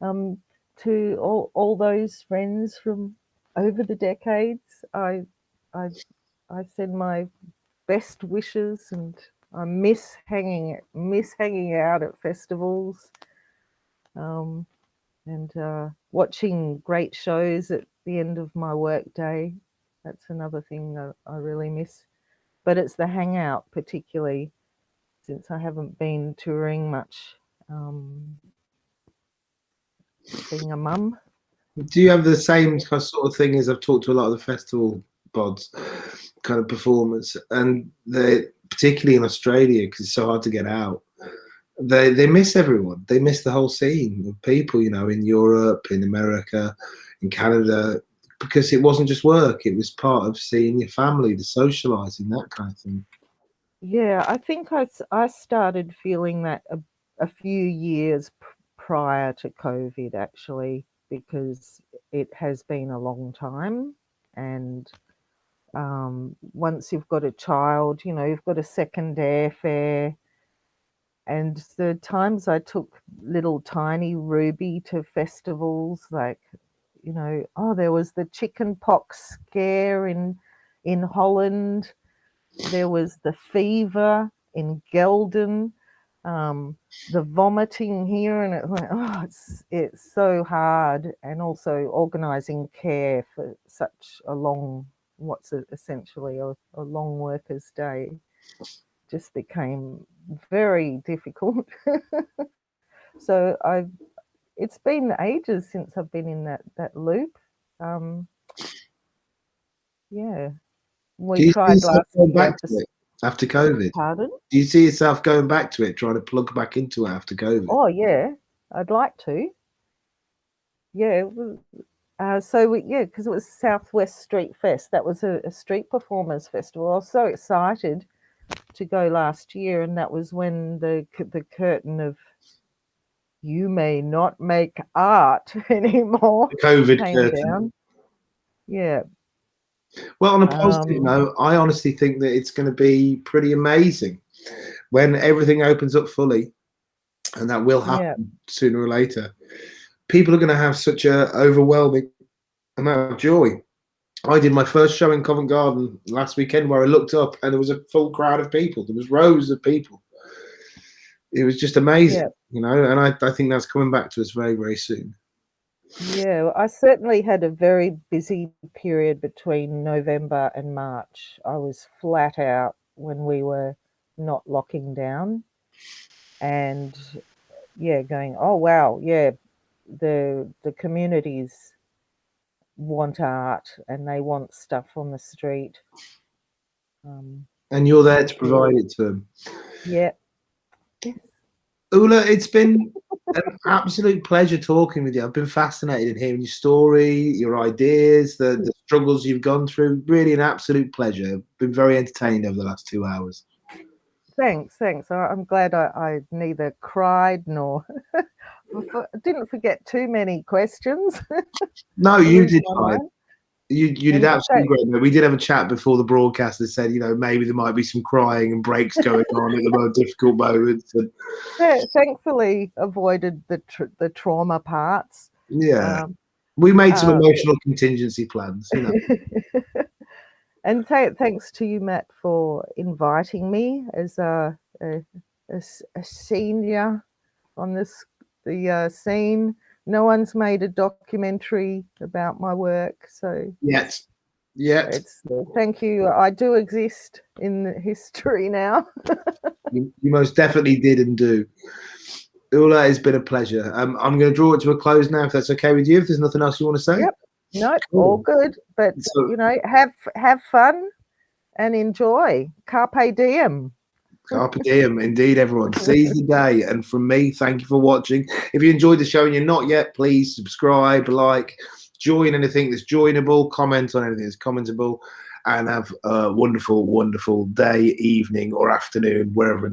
um, to all those friends from over the decades, I I send my best wishes, and I miss hanging out at festivals, and watching great shows at the end of my work day. That's another thing that I really miss. But it's the hangout, particularly since I haven't been touring much, being a mum. Do you have the same sort of thing as I've talked to a lot of the festival pods, kind of performers, and they, particularly in Australia, because it's so hard to get out, they miss everyone. They miss the whole scene of people, you know, in Europe, in America, in Canada, because it wasn't just work. It was part of seeing your family, the socializing, that kind of thing. Yeah, I think I started feeling that a few years prior to COVID, actually, because it has been a long time. And once you've got a child, you know, you've got a second airfare. And the times I took little tiny Ruby to festivals, like, you know, oh, there was the chicken pox scare in Holland. There was the fever in Geldon, the vomiting here, and it went, oh, it's so hard. And also organising care for such a long, essentially a long worker's day, just became very difficult. So it's been ages since I've been in that loop. Yeah, Do we you see tried yourself last going year. back to it after COVID? Pardon? Do you see yourself going back to it, trying to plug back into it after COVID? Oh yeah, I'd like to. Yeah, because it was Southwest Street Fest. That was a street performers festival. I was so excited to go last year, and that was when the curtain of "you may not make art anymore" The COVID came curtain. down. Yeah. Well, on a positive note, I honestly think that it's going to be pretty amazing when everything opens up fully, and that will happen Yeah. sooner or later. People are going to have such a overwhelming amount of joy. I did my first show in Covent Garden last weekend, where I looked up and there was a full crowd of people. There was rows of people. It was just amazing, Yeah. you know, and I think that's coming back to us very, very soon. Yeah, I certainly had a very busy period between November and March. I was flat out when we were not locking down, and yeah, going, oh wow, yeah, the communities want art and they want stuff on the street. And you're there to Yeah. provide it to them. Yeah. Yes. Ulla, it's been an absolute pleasure talking with you. I've been fascinated in hearing your story, your ideas, the struggles you've gone through. Really an absolute pleasure. Been very entertained over the last 2 hours. Thanks. I'm glad I neither cried nor didn't forget too many questions. No, you did fine. Mind. You did absolutely great. We did have a chat before the broadcast that said, you know, maybe there might be some crying and breaks going on at the most difficult moments. And yeah, thankfully avoided the trauma parts. yeah, we made some emotional contingency plans, you know. And thanks to you, Matt, for inviting me as a senior on the scene. No one's made a documentary about my work, so Yet. Thank you. I do exist in the history now. You most definitely did and do. Ulla, it's been a pleasure. I'm going to draw it to a close now, if that's okay with you. If there's nothing else you want to say. Yep. No, all good. But you know, have fun and enjoy. Carpe diem. Carpe diem, indeed, everyone. Seize the day. And from me, thank you for watching. If you enjoyed the show and you're not yet, please subscribe, like, join anything that's joinable, comment on anything that's commentable, and have a wonderful, wonderful day, evening, or afternoon, wherever